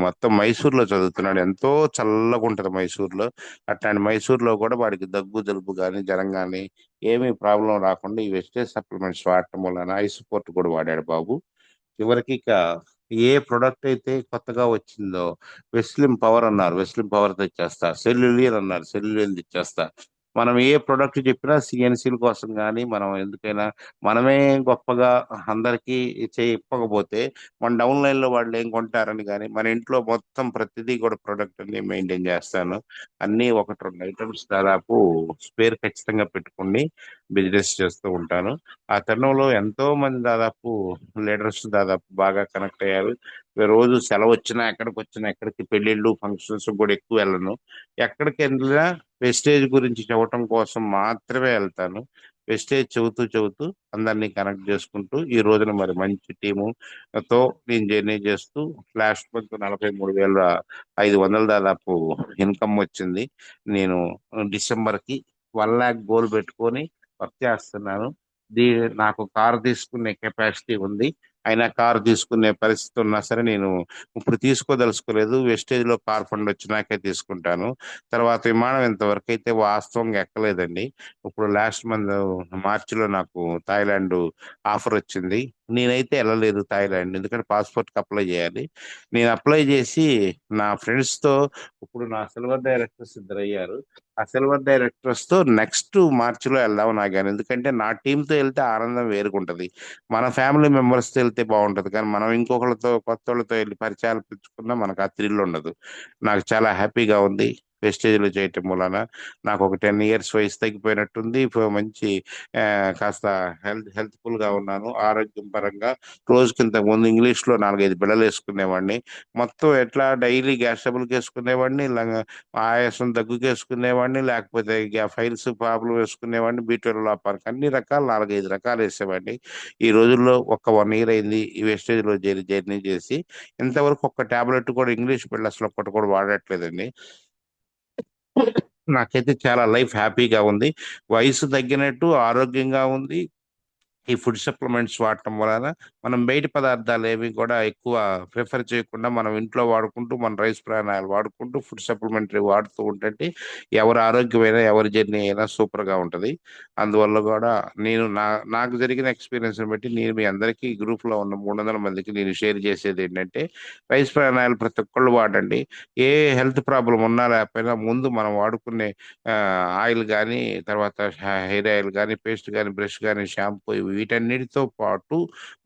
మొత్తం మైసూర్లో చదువుతున్నాడు. ఎంతో చల్లగా ఉంటది మైసూర్లో. అట్లాంటి మైసూర్లో కూడా వాడికి దగ్గు జలుబు కానీ జ్వరం కానీ ఏమీ ప్రాబ్లం రాకుండా ఈ వెస్టేజ్ సప్లిమెంట్స్ వాడటం వలన ఐ సపోర్ట్ కూడా వాడాడు బాబు. చివరికి ఇక ఏ ప్రొడక్ట్ అయితే కొత్తగా వచ్చిందో, వెస్లిన్ పవర్ అన్నారు, వెస్లిన్ పవర్ తెచ్చేస్తా, సెల్యులియన్ అన్నారు, సెల్యులియన్ తెచ్చేస్తా. మనం ఏ ప్రొడక్ట్ చెప్పినా సిఎన్సీల కోసం కానీ మనం ఎందుకైనా మనమే గొప్పగా అందరికీ చెప్పకపోతే మన డౌన్ లైన్ లో వాళ్ళు ఏం కొంటారని, కానీ మన ఇంట్లో మొత్తం ప్రతిదీ కూడా ప్రొడక్ట్ అన్ని మెయింటైన్ చేస్తాను. అన్ని ఒకటి రెండు ఐటమ్స్ దాదాపు స్పేర్ ఖచ్చితంగా పెట్టుకుని బిజినెస్ చేస్తూ ఉంటాను. ఆ తరుణంలో ఎంతో మంది దాదాపు లీడర్స్ దాదాపు బాగా కనెక్ట్ అయ్యారు. రోజు సెలవు వచ్చినా ఎక్కడికి వచ్చినా, ఎక్కడికి పెళ్ళిళ్ళు ఫంక్షన్స్ కూడా ఎక్కువ వెళ్ళను. ఎక్కడికి వెళ్ళినా వెస్టేజ్ గురించి చెప్పటం కోసం మాత్రమే వెళ్తాను. వెస్టేజ్ చెబుతూ చెబుతూ అందరినీ కనెక్ట్ చేసుకుంటూ ఈ రోజున మరి మంచి టీము తో నేను జర్నీ చేస్తూ లాస్ట్ మంత్ 43,500 దాదాపు ఇన్కమ్ వచ్చింది. నేను డిసెంబర్ కి 1 lakh గోల్ పెట్టుకొని వర్క్ చేస్తున్నాను. దీ నాకు కారు తీసుకునే కెపాసిటీ ఉంది. అయినా కారు తీసుకునే పరిస్థితి ఉన్నా సరే నేను ఇప్పుడు తీసుకోదలుచుకోలేదు. వెస్టేజ్ లో కార్ ఫండ్ వచ్చినాకే తీసుకుంటాను. తర్వాత విమానం ఇంతవరకు అయితే వాస్తవంగా ఎక్కలేదండి. ఇప్పుడు లాస్ట్ మంత్ మార్చిలో నాకు థాయిలాండ్ ఆఫర్ వచ్చింది. నేనైతే వెళ్ళలేదు థాయిలాండ్, ఎందుకంటే పాస్పోర్ట్ కి అప్లై చేయాలి. నేను అప్లై చేసి నా ఫ్రెండ్స్ తో ఇప్పుడు నా సిల్వర్ డైరెక్టర్స్ ఇద్దరు అయ్యారు. ఆ సిల్వర్ డైరెక్టర్స్ తో నెక్స్ట్ మార్చిలో వెళ్దాం నాగాని, ఎందుకంటే నా టీంతో వెళ్తే ఆనందం వేరుకుంటది. మన ఫ్యామిలీ మెంబర్స్ తో వెళ్తే బాగుంటది, కానీ మనం ఇంకొకరితో కొత్త వాళ్ళతో వెళ్ళి పరిచయాలు పెంచుకున్నా మనకు ఆ థ్రిల్ ఉండదు. నాకు చాలా హ్యాపీగా ఉంది వెస్టేజ్ లో చేయటం వలన. నాకు ఒక 10 years వయసు తగ్గిపోయినట్టుంది. ఇప్పుడు మంచి ఆ, కాస్త హెల్త్ఫుల్ గా ఉన్నాను ఆరోగ్యం పరంగా. రోజుకి ఇంతకు ముందు ఇంగ్లీష్ లో 4-5 బిళ్ళలు వేసుకునేవాడిని. మొత్తం ఎట్లా డైలీ గ్యాస్ ట్రబుల్ వేసుకునేవాడిని, ఆయాసం దగ్గుకేసుకునేవాడిని, లేకపోతే ఫైల్స్ ప్రాబ్లం వేసుకునేవాడిని, బీట్రూట్ లోపానికి అన్ని రకాలు 4-5 రకాలు వేసేవాడిని. ఈ రోజుల్లో ఒక 1 year అయింది ఈ వేస్టేజ్ లో జర్నీ చేసి. ఇంతవరకు ఒక్క టాబ్లెట్ కూడా ఇంగ్లీష్ పిల్లలు అసలు ఒక్కటి కూడా వాడట్లేదండి. నాకైతే చాలా లైఫ్ హ్యాపీగా ఉంది. వయసు తగ్గినట్టు ఆరోగ్యంగా ఉంది. ఈ ఫుడ్ సప్లిమెంట్స్ వాడటం వలన మనం బయట పదార్థాలు ఏవి కూడా ఎక్కువ ప్రిఫర్ చేయకుండా మనం ఇంట్లో వాడుకుంటూ మన రైస్ ప్రాణాయాలు వాడుకుంటూ ఫుడ్ సప్లిమెంటరీ వాడుతూ ఉంటే ఎవరి ఆరోగ్యమైనా ఎవరి జర్నీ అయినా సూపర్ గా ఉంటది. అందువల్ల కూడా నేను నాకు జరిగిన ఎక్స్పీరియన్స్ బట్టి నేను మీ అందరికీ గ్రూప్ లో ఉన్న 300 మందికి నేను షేర్ చేసేది ఏంటంటే, రైస్ ప్రాణాయాలు ప్రతి ఒక్కళ్ళు వాడండి. ఏ హెల్త్ ప్రాబ్లం ఉన్నా లేకపోయినా ముందు మనం వాడుకునే ఆ, ఆయిల్ కానీ, తర్వాత హెయిర్ ఆయిల్ కానీ, పేస్ట్ కానీ, బ్రష్ కానీ, షాంపూ, వీటన్నిటితో పాటు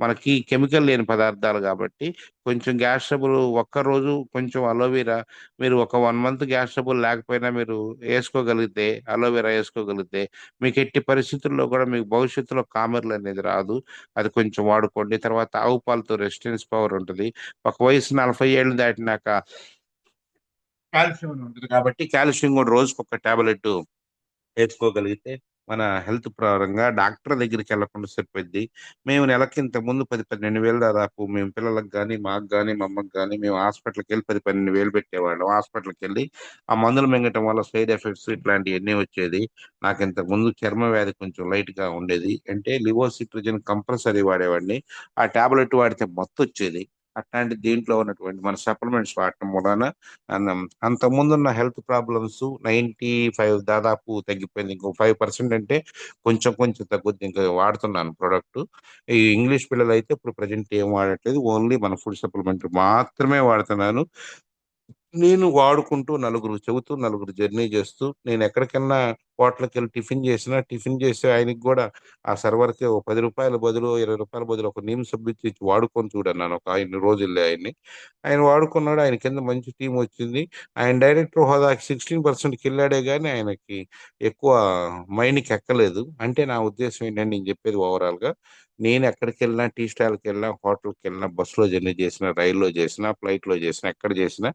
మనకి కెమికల్ లేని పదార్థాలు కాబట్టి కొంచెం గ్యాస్ ట్రబుల్ ఒక్కరోజు కొంచెం అలోవెరా మీరు ఒక 1 month గ్యాస్ ట్రబుల్ లేకపోయినా మీరు వేసుకోగలిగితే, అలోవెరా వేసుకోగలిగితే మీకు ఎట్టి పరిస్థితుల్లో కూడా మీకు భవిష్యత్తులో కామెర్లు అనేది రాదు. అది కొంచెం వాడుకోండి. తర్వాత ఆవు పాలతో రెసిస్టెన్స్ పవర్ ఉంటుంది. ఒక వయసు 40 ఏళ్ళు దాటినాక కాల్షియం అని ఉంటుంది కాబట్టి కాల్షియం కూడా రోజుకి ఒక టాబ్లెట్ వేసుకోగలిగితే మన హెల్త్ పరంగా డాక్టర్ దగ్గరికి వెళ్లకుండా సరిపోద్ది. మేము నెలకి ఇంత ముందు 10-12 వేలు దాదాపు మేము పిల్లలకు కానీ, మాకు కానీ, మా అమ్మకి కానీ మేము హాస్పిటల్కి వెళ్ళి 10-12 వేలు పెట్టేవాళ్ళం. హాస్పిటల్కి వెళ్ళి ఆ మందులు మింగటం వల్ల సైడ్ ఎఫెక్ట్స్ ఇట్లాంటివన్నీ వచ్చేది. నాకు ఇంతకు ముందు చర్మ వ్యాధి కొంచెం లైట్ గా ఉండేది, అంటే లివోసిట్రిజిన్ కంపల్సరీ వాడేవాడిని. ఆ టాబ్లెట్ వాడితే మొత్తం వచ్చేది. అట్లాంటి దీంట్లో ఉన్నటువంటి మన సప్లిమెంట్స్ వాడటం వలన అంత ముందున్న హెల్త్ ప్రాబ్లమ్స్ 95 దాదాపు తగ్గిపోయింది. ఇంకో 5% అంటే కొంచెం కొంచెం తగ్గుద్ది. ఇంకా వాడుతున్నాను ప్రోడక్ట్. ఈ ఇంగ్లీష్ పిల్లలు అయితే ఇప్పుడు ప్రజెంట్ ఏం వాడట్లేదు, ఓన్లీ మన ఫుడ్ సప్లిమెంట్ మాత్రమే వాడుతున్నాను. నేను వాడుకుంటూ నలుగురు చెబుతూ నలుగురు జర్నీ చేస్తూ నేను ఎక్కడికన్నా హోటల్కి వెళ్ళి టిఫిన్ చేసి ఆయనకి కూడా ఆ సర్వర్కి ఒక ₹10 బదులు ₹20 బదులు ఒక నీమ్ సబ్బిచ్చి ఇచ్చి వాడుకొని చూడన్నాను ఒక ఆయన రోజు వెళ్ళి ఆయన్ని. ఆయన వాడుకున్నాడు. ఆయన కింద మంచి టీం వచ్చింది. ఆయన డైరెక్టర్ హోదాకి 16%కి వెళ్ళాడే కానీ ఆయనకి ఎక్కువ మైండ్కి ఎక్కలేదు. అంటే నా ఉద్దేశం ఏంటంటే నేను చెప్పేది ఓవరాల్ గా, నేను ఎక్కడికి వెళ్ళినా, టీ స్టాల్కి వెళ్ళినా, హోటల్కి వెళ్ళినా, బస్సులో జర్నీ చేసినా, రైల్లో చేసినా, ఫ్లైట్ లో చేసినా, ఎక్కడ చేసినా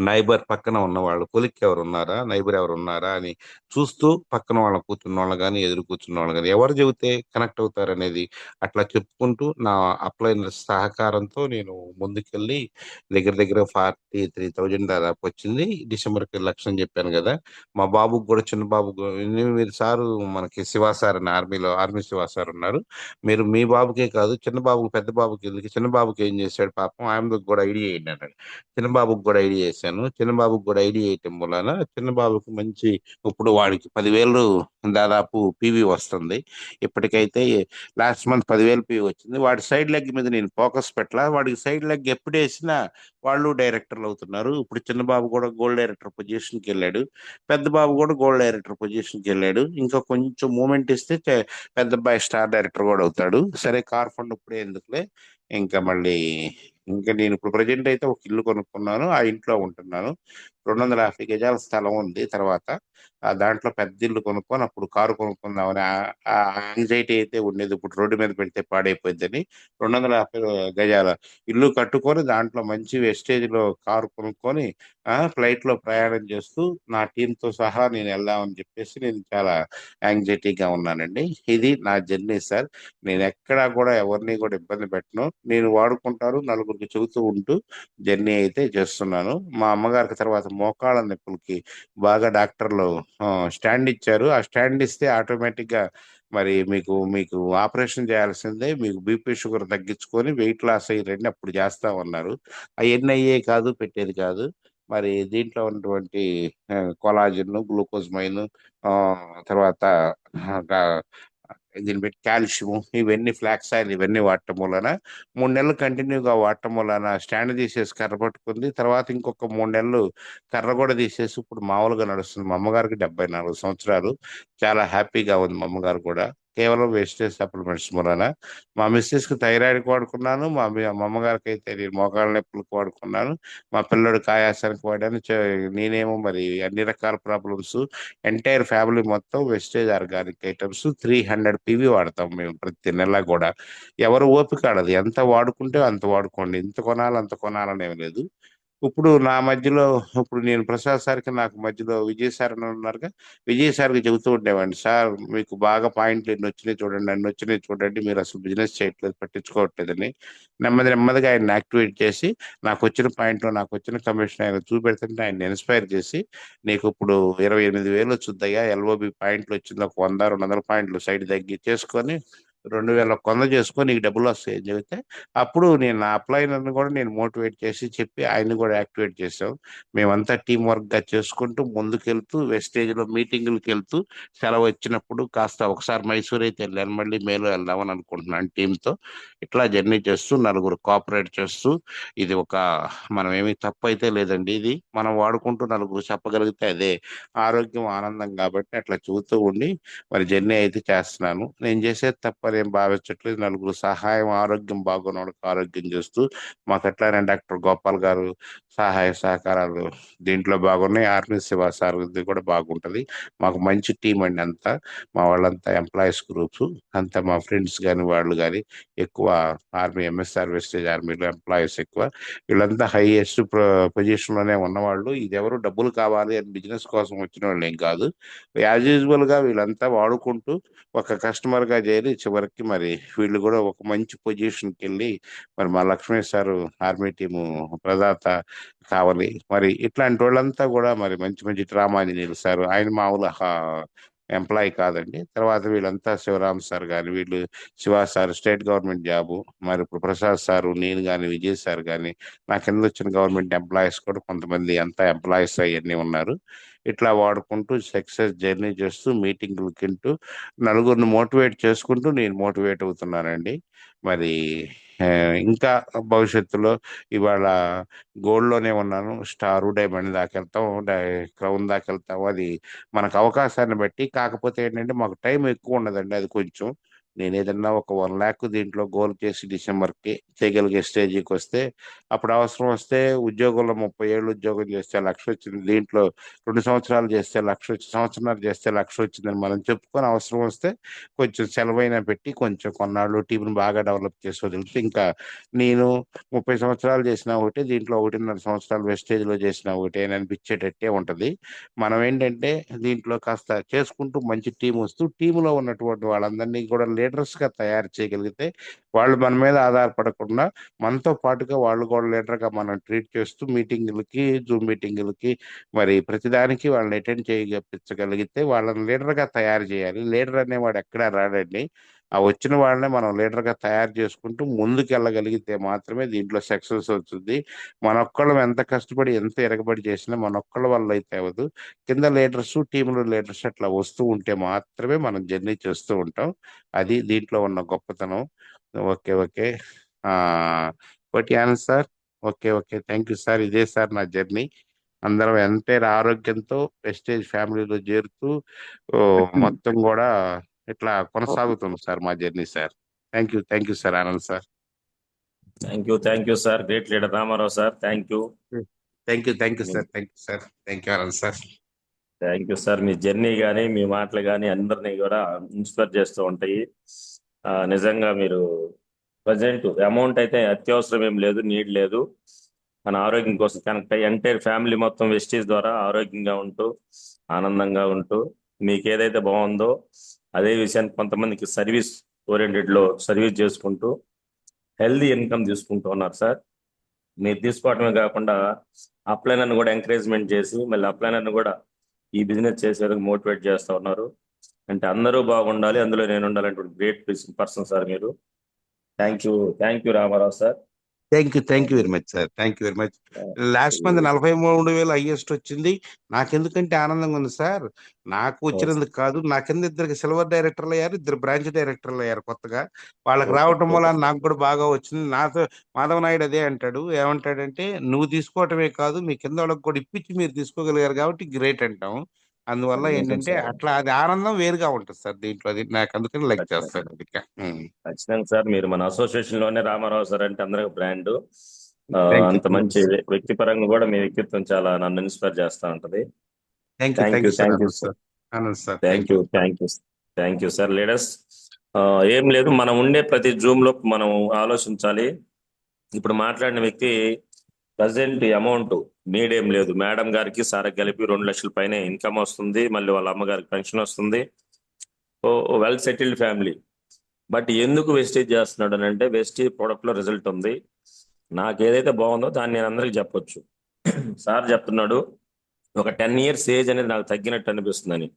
నైబర్ పక్కన ఉన్నవాళ్ళు కొలిక్ ఎవరు ఉన్నారా, నైబర్ ఎవరు ఉన్నారా అని చూస్తూ పక్కన వాళ్ళ కూర్చున్న వాళ్ళు కానీ ఎదురు కూర్చున్న వాళ్ళు కానీ ఎవరు చెబితే కనెక్ట్ అవుతారు అనేది అట్లా చెప్పుకుంటూ నా అప్లైన్ సహకారంతో నేను ముందుకెళ్ళి దగ్గర దగ్గర 43,000 దాదాపు వచ్చింది. డిసెంబర్కి లక్ష్యం చెప్పాను కదా. మా బాబుకి కూడా, చిన్న బాబు మీరు సారు మనకి శివ సార్ అని ఆర్మీ శివ సార్ ఉన్నారు. మీరు మీ బాబుకే కాదు, చిన్న బాబుకి, పెద్ద బాబుకి ఎందుకు, చిన్న బాబుకి ఏం చేశాడు పాపం, ఆమెకు కూడా ఐడియా వేయండి అన్నాడు. చిన్న బాబుకి కూడా ఐడి చేశాను. చిన్న బాబుకి కూడా ఐడి వేయటం వలన చిన్న బాబుకి మంచి, ఇప్పుడు వాడికి 10,000 దాదాపు పీవీ వస్తుంది. ఇప్పటికైతే లాస్ట్ మంత్ 10,000 పీవీ వచ్చింది. వాడి సైడ్ లెగ్ మీద నేను ఫోకస్ పెట్టలా. వాడికి సైడ్ లెగ్ ఎప్పుడు వేసినా వాళ్ళు డైరెక్టర్లు అవుతున్నారు. ఇప్పుడు చిన్న బాబు కూడా గోల్డ్ డైరెక్టర్ పొజిషన్కి వెళ్ళాడు. పెద్ద బాబు కూడా గోల్డ్ డైరెక్టర్ పొజిషన్కి వెళ్ళాడు. ఇంకా కొంచెం మూమెంట్ ఇస్తే పెద్ద అబ్బాయి స్టార్ డైరెక్టర్ కూడా అవుతాడు. సరే, కార్ ఫండ్ ఇప్పుడే ఎందుకులే, ఇంకా మళ్ళీ ఇంకా నేను ఇప్పుడు ప్రజెంట్ అయితే ఒక ఇల్లు కొనుక్కున్నాను. ఆ ఇంట్లో ఉంటున్నాను. 250 గజాల స్థలం ఉంది. తర్వాత దాంట్లో పెద్ద ఇల్లు కొనుక్కొని అప్పుడు కారు కొనుక్కుందామని యాంగ్జైటీ అయితే ఉండేది. ఇప్పుడు రోడ్డు మీద పెడితే పాడైపోద్దని 250 గజాల ఇల్లు కట్టుకొని దాంట్లో మంచి వెస్టేజ్ లో కారు కొనుక్కొని ఫ్లైట్ లో ప్రయాణం చేస్తూ నా టీంతో సహా నేను వెళ్దామని చెప్పేసి నేను చాలా యాంగ్జైటీగా ఉన్నానండి. ఇది నా జర్నీ సార్. నేను ఎక్కడా కూడా ఎవరిని కూడా ఇబ్బంది పెట్టను. నేను వాడుకుంటారు నలుగురికి చెబుతూ ఉంటూ జర్నీ అయితే చేస్తున్నాను. మా అమ్మగారికి తర్వాత మోకాళ్ళ నొప్పులకి బాగా డాక్టర్లు స్టాండ్ ఇచ్చారు. ఆ స్టాండ్ ఇస్తే ఆటోమేటిక్ గా మరి మీకు మీకు ఆపరేషన్ చేయాల్సిందే, మీకు బీపీ షుగర్ తగ్గించుకొని వెయిట్ లాస్ అయ్యి రండి అప్పుడు చేస్తా ఉన్నారు. అవన్నీ అయ్యే కాదు, పెట్టేది కాదు. మరి దీంట్లో ఉన్నటువంటి కొలాజిన్, గ్లూకోజ్ మైన్, తర్వాత దీన్ని పెట్టి కాల్షియం, ఇవన్నీ ఫ్లాక్స్ ఆయిల్ ఇవన్నీ వాడటం వలన 3 నెలలు కంటిన్యూగా వాడటం వలన స్టాండ్ తీసేసి కర్ర పట్టుకుంది. తర్వాత ఇంకొక 3 నెలలు కర్ర కూడా తీసేసి ఇప్పుడు మామూలుగా నడుస్తుంది. మా అమ్మగారికి 74 సంవత్సరాలు. చాలా హ్యాపీగా ఉంది మా అమ్మగారు కూడా, కేవలం వేస్టేజ్ సప్లిమెంట్స్ మూలన. మా మిస్సెస్ కి థైరాయిడ్ వాడుకున్నాను. మా అమ్మగారికి అయితే నేను మోకాళ్ళ నొప్పులకు వాడుకున్నాను. మా పిల్లడికి ఆయాసానికి వాడాను. నేనేమో మరి అన్ని రకాల ప్రాబ్లమ్స్, ఎంటైర్ ఫ్యామిలీ మొత్తం వెస్టేజ్ ఆర్గానిక్ ఐటమ్స్ 300 పీవీ వాడతాం మేము ప్రతి నెల కూడా. ఎవరు ఓపిక ఆడదు, ఎంత వాడుకుంటే అంత వాడుకోండి, ఇంత కొనాలి అంత కొనాలని ఏం లేదు. ఇప్పుడు నా మధ్యలో, ఇప్పుడు నేను ప్రసాద్ సార్కి నాకు మధ్యలో విజయ్ సార్ అని ఉన్నారుగా, విజయ్ సార్కి చెబుతూ ఉండేవాడిని, సార్ మీకు బాగా పాయింట్లు ఎన్ని వచ్చినాయి చూడండి, అన్ని వచ్చినాయి చూడండి, మీరు అసలు బిజినెస్ చేయట్లేదు, పట్టించుకోవట్లేదని. నెమ్మది నెమ్మదిగా ఆయన యాక్టివేట్ చేసి నాకు వచ్చిన పాయింట్లు, నాకు వచ్చిన కమిషన్ ఆయన చూపెడుతుంటే ఆయన ఇన్స్పైర్ చేసి, నీకు ఇప్పుడు 28,000 వచ్చుద్దయ్యా, ఎల్ఓబి పాయింట్లు వచ్చింది, ఒక 100-200 పాయింట్లు సైడ్ తగ్గి చేసుకొని 2,100 చేసుకొని నీకు డబ్బులు వస్తాయి అని చెబితే, అప్పుడు నేను నా అప్లైనర్ని కూడా నేను మోటివేట్ చేసి చెప్పి ఆయన్ని కూడా యాక్టివేట్ చేసాం. మేమంతా టీం వర్క్ గా చేసుకుంటూ ముందుకెళ్తూ వెస్టేజ్ లో మీటింగులకు వెళ్తూ సెలవు వచ్చినప్పుడు కాస్త ఒకసారి మైసూర్ అయితే వెళ్ళాను, మళ్ళీ మేలో వెళ్దామని అనుకుంటున్నాను టీంతో. ఇట్లా జర్నీ చేస్తూ నలుగురు కోఆపరేట్ చేస్తూ, ఇది ఒక, మనం ఏమి తప్పు అయితే లేదండి, ఇది మనం వాడుకుంటూ నలుగురు చెప్పగలిగితే అదే ఆరోగ్యం, ఆనందం. కాబట్టి అట్లా చూస్తూ ఉండి మరి జర్నీ అయితే చేస్తున్నాను. నేను చేసేది తప్పని ఏం భావించట్లేదు. నలుగురు సహాయం, ఆరోగ్యం బాగున్నోడికి ఆరోగ్యం చేస్తూ, మాకు ఎట్లానే డాక్టర్ గోపాల్ గారు సహాయ సహకారాలు దీంట్లో బాగున్నాయి. ఆర్మీ శివ సార్ ఇది కూడా బాగుంటది. మాకు మంచి టీం అండి అంతా. మా వాళ్ళంతా ఎంప్లాయీస్ గ్రూప్స్ అంతా, మా ఫ్రెండ్స్ కానీ వాళ్ళు కానీ ఎక్కువ ఆర్మీ, ఎంఎస్ఆర్ వెస్టేజ్ ఆర్మీలో ఎంప్లాయీస్ ఎక్కువ. వీళ్ళంతా హైయెస్ట్ పొజిషన్ లోనే ఉన్నవాళ్ళు. ఇది ఎవరు డబ్బులు కావాలి అని బిజినెస్ కోసం వచ్చిన వాళ్ళు ఏం కాదు. యాజ్ యూజువల్ గా వీళ్ళంతా వాడుకుంటూ ఒక కస్టమర్ గా చేరి చివరికి మరి వీళ్ళు కూడా ఒక మంచి పొజిషన్కి వెళ్ళి, మరి మా లక్ష్మీ సార్ ఆర్మీ టీము ప్రదాత కావాలి. మరి ఇట్లాంటి వాళ్ళంతా కూడా మరి మంచి మంచి డ్రామా ఇంజనీర్ సార్, ఆయన మామూలు ఎంప్లాయీ కాదండి. తర్వాత వీళ్ళంతా శివరామ్ సార్ కానీ, వీళ్ళు Shiva sir state government job. మరి ఇప్పుడు ప్రసాద్ సారు, నేను కానీ, విజయ్ సార్ కానీ, నా కింద వచ్చిన గవర్నమెంట్ ఎంప్లాయీస్ కూడా కొంతమంది అంతా ఎంప్లాయీస్ అవన్నీ ఉన్నారు. ఇట్లా వాడుకుంటూ సక్సెస్ జర్నీ చేస్తూ మీటింగులు తింటూ నలుగురిని మోటివేట్ చేసుకుంటూ నేను మోటివేట్ అవుతున్నానండి. మరి ఆ, ఇంకా భవిష్యత్తులో ఇవాళ గోల్డ్ లోనే ఉన్నాను. స్టార్, డైమండ్ దాకా వెళ్తాం, క్రౌన్ దాకా వెళ్తాం. అది మనకు అవకాశాన్ని బట్టి. కాకపోతే ఏంటంటే మాకు టైం ఎక్కువ ఉండదండి, అది కొంచెం నేను ఏదన్నా ఒక 1 lakh దీంట్లో గోల్ చేసి డిసెంబర్కి చేయగలిగే స్టేజీకి వస్తే, అప్పుడు అవసరం వస్తే ఉద్యోగంలో 30 ఏళ్ళు ఉద్యోగం చేస్తే 1 లక్ష వచ్చింది, దీంట్లో 2 సంవత్సరాలు చేస్తే 1 లక్ష వచ్చి, సంవత్సరాలు చేస్తే 1 లక్ష వచ్చిందని మనం చెప్పుకొని అవసరం వస్తే కొంచెం సెలవైనా పెట్టి కొంచెం కొన్నాళ్ళు టీంని బాగా డెవలప్ చేసి వదిలితే, ఇంకా నేను 30 సంవత్సరాలు చేసినా ఒకటి, దీంట్లో 1.5 సంవత్సరాలు వెస్టేజ్లో చేసినా ఒకటి అని అనిపించేటట్టే ఉంటది. మనం ఏంటంటే దీంట్లో కాస్త చేసుకుంటూ మంచి టీం వస్తూ, టీంలో ఉన్నటువంటి వాళ్ళందరినీ కూడా లీడర్స్ గా తయారు చేయగలిగితే, వాళ్ళు మన మీద ఆధారపడకుండా మనతో పాటుగా వాళ్ళు కూడా లీడర్ గా మనం ట్రీట్ చేస్తూ మీటింగులకి, జూమ్ మీటింగులకి, మరి ప్రతిదానికి వాళ్ళని అటెండ్ చేయించగలిగితే వాళ్ళని లీడర్ గా తయారు చేయాలి. లీడర్ అనేవాడు ఎక్కడా రాడండి. ఆ వచ్చిన వాళ్ళనే మనం లీడర్ గా తయారు చేసుకుంటూ ముందుకు వెళ్ళగలిగితే మాత్రమే దీంట్లో సక్సెస్ అవుతుంది. మనొక్కళ్ళం ఎంత కష్టపడి ఎంత ఎరగబడి చేసినా మనొక్కళ్ళ వల్ల అయితే అవ్వదు. కింద లీడర్స్, టీంలో లీడర్స్ అట్లా వస్తూ ఉంటే మాత్రమే మనం జర్నీ చేస్తూ ఉంటాం. అది దీంట్లో ఉన్న గొప్పతనం. Okay, okay. ఆ ఒకటి Anand sir. Okay, okay, thank you sir. ఇదే సార్ నా జర్నీ. అందరం ఎంతైనా ఆరోగ్యంతో ప్రెస్టేజ్ ఫ్యామిలీలో చేరుతూ ఓ, మొత్తం కూడా ఇట్లా కొనసాగుతుంది సార్ మా journey sir. Thank you sir Anand sir. Thank you sir. Great leader Ramarao sir. Thank you. Thank you sir. Thank you sir. Thank you Anand sir. Thank you sir. మీ జర్నీ కానీ మీ మాటలు కానీ అందరినీ కూడా ఇన్స్పైర్ చేస్తూ ఉంటాయి. నిజంగా మీరు ప్రజెంట్ అమౌంట్ అయితే అత్యవసరం ఏం లేదు, నీడ్ లేదు. మన ఆరోగ్యం కోసం కనెక్ట్ అయ్యి ఎంటైర్ ఫ్యామిలీ మొత్తం వెస్టీజ్ ద్వారా ఆరోగ్యంగా ఉంటూ ఆనందంగా ఉంటూ మీకు ఏదైతే బాగుందో అదే విషయాన్ని కొంతమందికి సర్వీస్ ఓరియంటెడ్లో సర్వీస్ చేసుకుంటూ హెల్దీ ఇన్కమ్ తీసుకుంటూ ఉన్నారు సార్. మీరు తీసుకోవడమే కాకుండా అప్లైనర్ని కూడా ఎంకరేజ్మెంట్ చేసి మళ్ళీ అప్లైనర్ని కూడా ఈ బిజినెస్ చేసేందుకు మోటివేట్ చేస్తూ ఉన్నారు. అంటే అందరూ బాగుండాలి, అందులో నేను ఉండాలంటే గ్రేట్ పర్సన్ సార్ మీరు. Thank you Ramarao sir. Thank you very much sir. Thank you very much. Last month 43,000 highest వచ్చింది. నాకెందుకంటే ఆనందంగా ఉంది సార్. నాకు వచ్చినందుకు కాదు, నా కింద 2 సిల్వర్ డైరెక్టర్లు అయ్యారు, 2 బ్రాంచ్ డైరెక్టర్లు అయ్యారు కొత్తగా. వాళ్ళకి రావటం వల్ల నాకు కూడా బాగా వచ్చింది. నాతో మాధవ నాయుడు అదే అంటాడు. ఏమంటాడంటే, నువ్వు తీసుకోవటమే కాదు మీ కింద వాళ్ళకి కూడా ఇప్పించి మీరు తీసుకోగలిగారు కాబట్టి గ్రేట్ అంటాం. అందువల్ల ఏంటంటే అట్లా అది ఆనందం వేరుగా ఉంటుంది సార్ దీంట్లో. అది నాకు అందుకని లైక్ చేస్తాను. ఖచ్చితంగా సార్. మీరు మన అసోసియేషన్ లోనే రామారావు సార్ అంటే అందరికి బ్రాండ్. అంత మంచి వ్యక్తిపరంగా కూడా మీ వ్యక్తిత్వం చాలా నన్ను ఇన్స్పైర్ చేస్తా ఉంటది. Thank you sir. Thank you sir. Leaders ఏం లేదు, మనం ఉండే ప్రతి జూమ్ లో మనం ఆలోచించాలి. ఇప్పుడు మాట్లాడిన వ్యక్తి ప్రజెంట్ అమౌంట్ నీడ్ ఏం లేదు. మేడం గారికి సార్ కలిపి 2 లక్షల పైన ఇన్కమ్ వస్తుంది, మళ్ళీ వాళ్ళ అమ్మగారికి పెన్షన్ వస్తుంది. Well settled family. బట్ ఎందుకు వెస్టేజ్ చేస్తున్నాడు అని అంటే, వెస్టేజ్ ప్రోడక్ట్ లో రిజల్ట్ ఉంది. నాకు ఏదైతే బాగుందో దాన్ని నేను అందరికి చెప్పొచ్చు. సార్ చెప్తున్నాడు ఒక 10 years ఏజ్ అనేది నాకు తగ్గినట్టు అనిపిస్తుందని.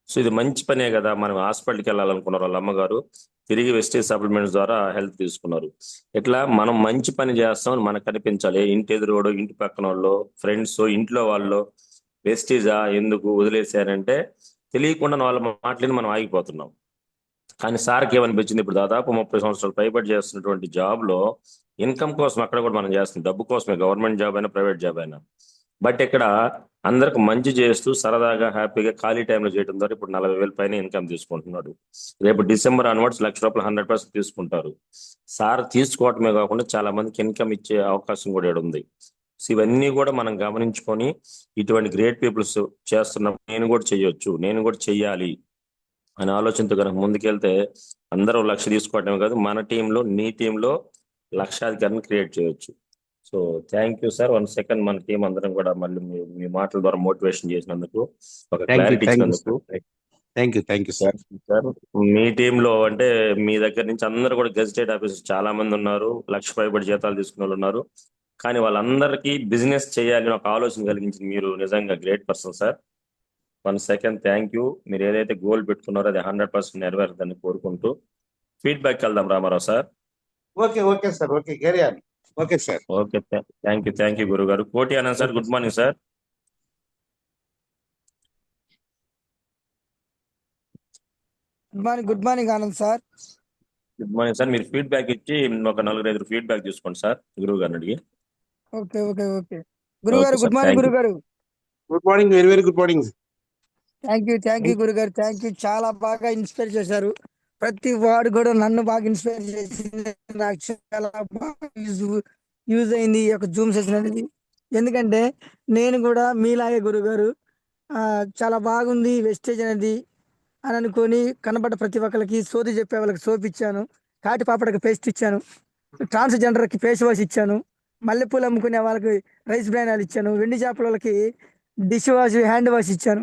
సో ఇది మంచి పనే కదా. మనం హాస్పిటల్కి వెళ్ళాలనుకున్నారు వాళ్ళ అమ్మగారు, తిరిగి వెస్టేజ్ సప్లిమెంట్స్ ద్వారా హెల్త్ తీసుకున్నారు. ఇట్లా మనం మంచి పని చేస్తామని మనకు కనిపించాలి. ఇంటి ఎదురోడు, ఇంటి పక్కన వాళ్ళు, ఫ్రెండ్స్, ఇంట్లో వాళ్ళు వెస్టేజా ఎందుకు వదిలేశారంటే తెలియకుండా వాళ్ళ మాటలని మనం ఆగిపోతున్నాం. కానీ సార్కి ఏమనిపించింది, ఇప్పుడు దాదాపు 30 సంవత్సరాలు పైబడి చేస్తున్నటువంటి జాబ్ లో ఇన్కమ్ కోసం అక్కడ కూడా మనం చేస్తున్నాం, డబ్బు కోసమే, గవర్నమెంట్ జాబ్ అయినా ప్రైవేట్ జాబ్ అయినా. బట్ ఇక్కడ అందరికి మంచి చేస్తూ సరదాగా హ్యాపీగా ఖాళీ టైంలో చేయడం ద్వారా ఇప్పుడు 40,000 పైన ఇన్కమ్ తీసుకుంటున్నాడు. రేపు డిసెంబర్ అన్వర్డ్స్ ₹1,00,000 100% తీసుకుంటారు. సార్ తీసుకోవటమే కాకుండా చాలా మందికి ఇన్కమ్ ఇచ్చే అవకాశం కూడా ఇక్కడ ఉంది. సో ఇవన్నీ కూడా మనం గమనించుకొని ఇటువంటి గ్రేట్ పీపుల్స్ చేస్తున్న నేను కూడా చెయ్యొచ్చు, నేను కూడా చెయ్యాలి అనే ఆలోచనతో కనుక ముందుకెళ్తే అందరూ 1,00,000 తీసుకోవటమే కాదు, మన టీంలో నీ టీంలో లక్షాధికారిని క్రియేట్ చేయొచ్చు. So thank you sir. 1 second మన టీం అందరం కూడా మళ్ళీ మీ మాటల ద్వారా మోటివేషన్ చేసినందుకు, ఒక క్లారిటీ ఇచ్చినందుకు. Thank you sir. మీ టీంలో అంటే మీ దగ్గర నుంచి అందరూ కూడా గెజిటెడ్ ఆఫీసర్స్ చాలా మంది ఉన్నారు, 1,00,000 పైబడి జీతాలు తీసుకున్న వాళ్ళు ఉన్నారు. కానీ వాళ్ళందరికీ బిజినెస్ చేయాలని ఒక ఆలోచన కలిగించింది మీరు. నిజంగా great person sir. 1 second. Thank you. మీరు ఏదైతే గోల్ పెట్టుకున్నారో అది 100% నెరవేరుతుందని కోరుకుంటూ ఫీడ్బ్యాక్ వెళ్దాం Ramarao sir. Okay sir. Okay, carry on. Okay sir. Okay, thank you గురువు గారు. Koti Anand sir, good morning sir. Good morning Anand sir. Good morning sir. మీరు ఫీడ్బ్యాక్ ఇచ్చి ఒక 4-5 ఫీడ్బ్యాక్ తీసుకోండి సార్ గురువు గారిని అడిగి. ఓకే గురుగారు, గుడ్ మార్నింగ్ గురుగారు. Good morning, very very good morning. Thank you గురుగారు. Thank you. చాలా బాగా ఇన్స్పైర్ చేశారు. ప్రతి వాడు కూడా నన్ను బాగా ఇన్స్పైర్ చేసింది. నాకు చాలా బాగా యూజ్ అయింది ఈ యొక్క జూమ్ సెషన్ అనేది. ఎందుకంటే నేను కూడా మీలాగే గురుగారు చాలా బాగుంది వెస్టేజ్ అనేది అని అనుకొని కనబడ్డ ప్రతి ఒక్కరికి సోది చెప్పే వాళ్ళకి సోప్ ఇచ్చాను, కాటి పాపడకి పేస్ట్ ఇచ్చాను, ట్రాన్స్జెండర్కి ఫేస్ వాష్ ఇచ్చాను, మల్లెపూలు అమ్ముకునే వాళ్ళకి రైస్ బ్రాండాలు ఇచ్చాను, వెండి చేపల వాళ్ళకి డిష్ వాష్ హ్యాండ్ వాష్ ఇచ్చాను.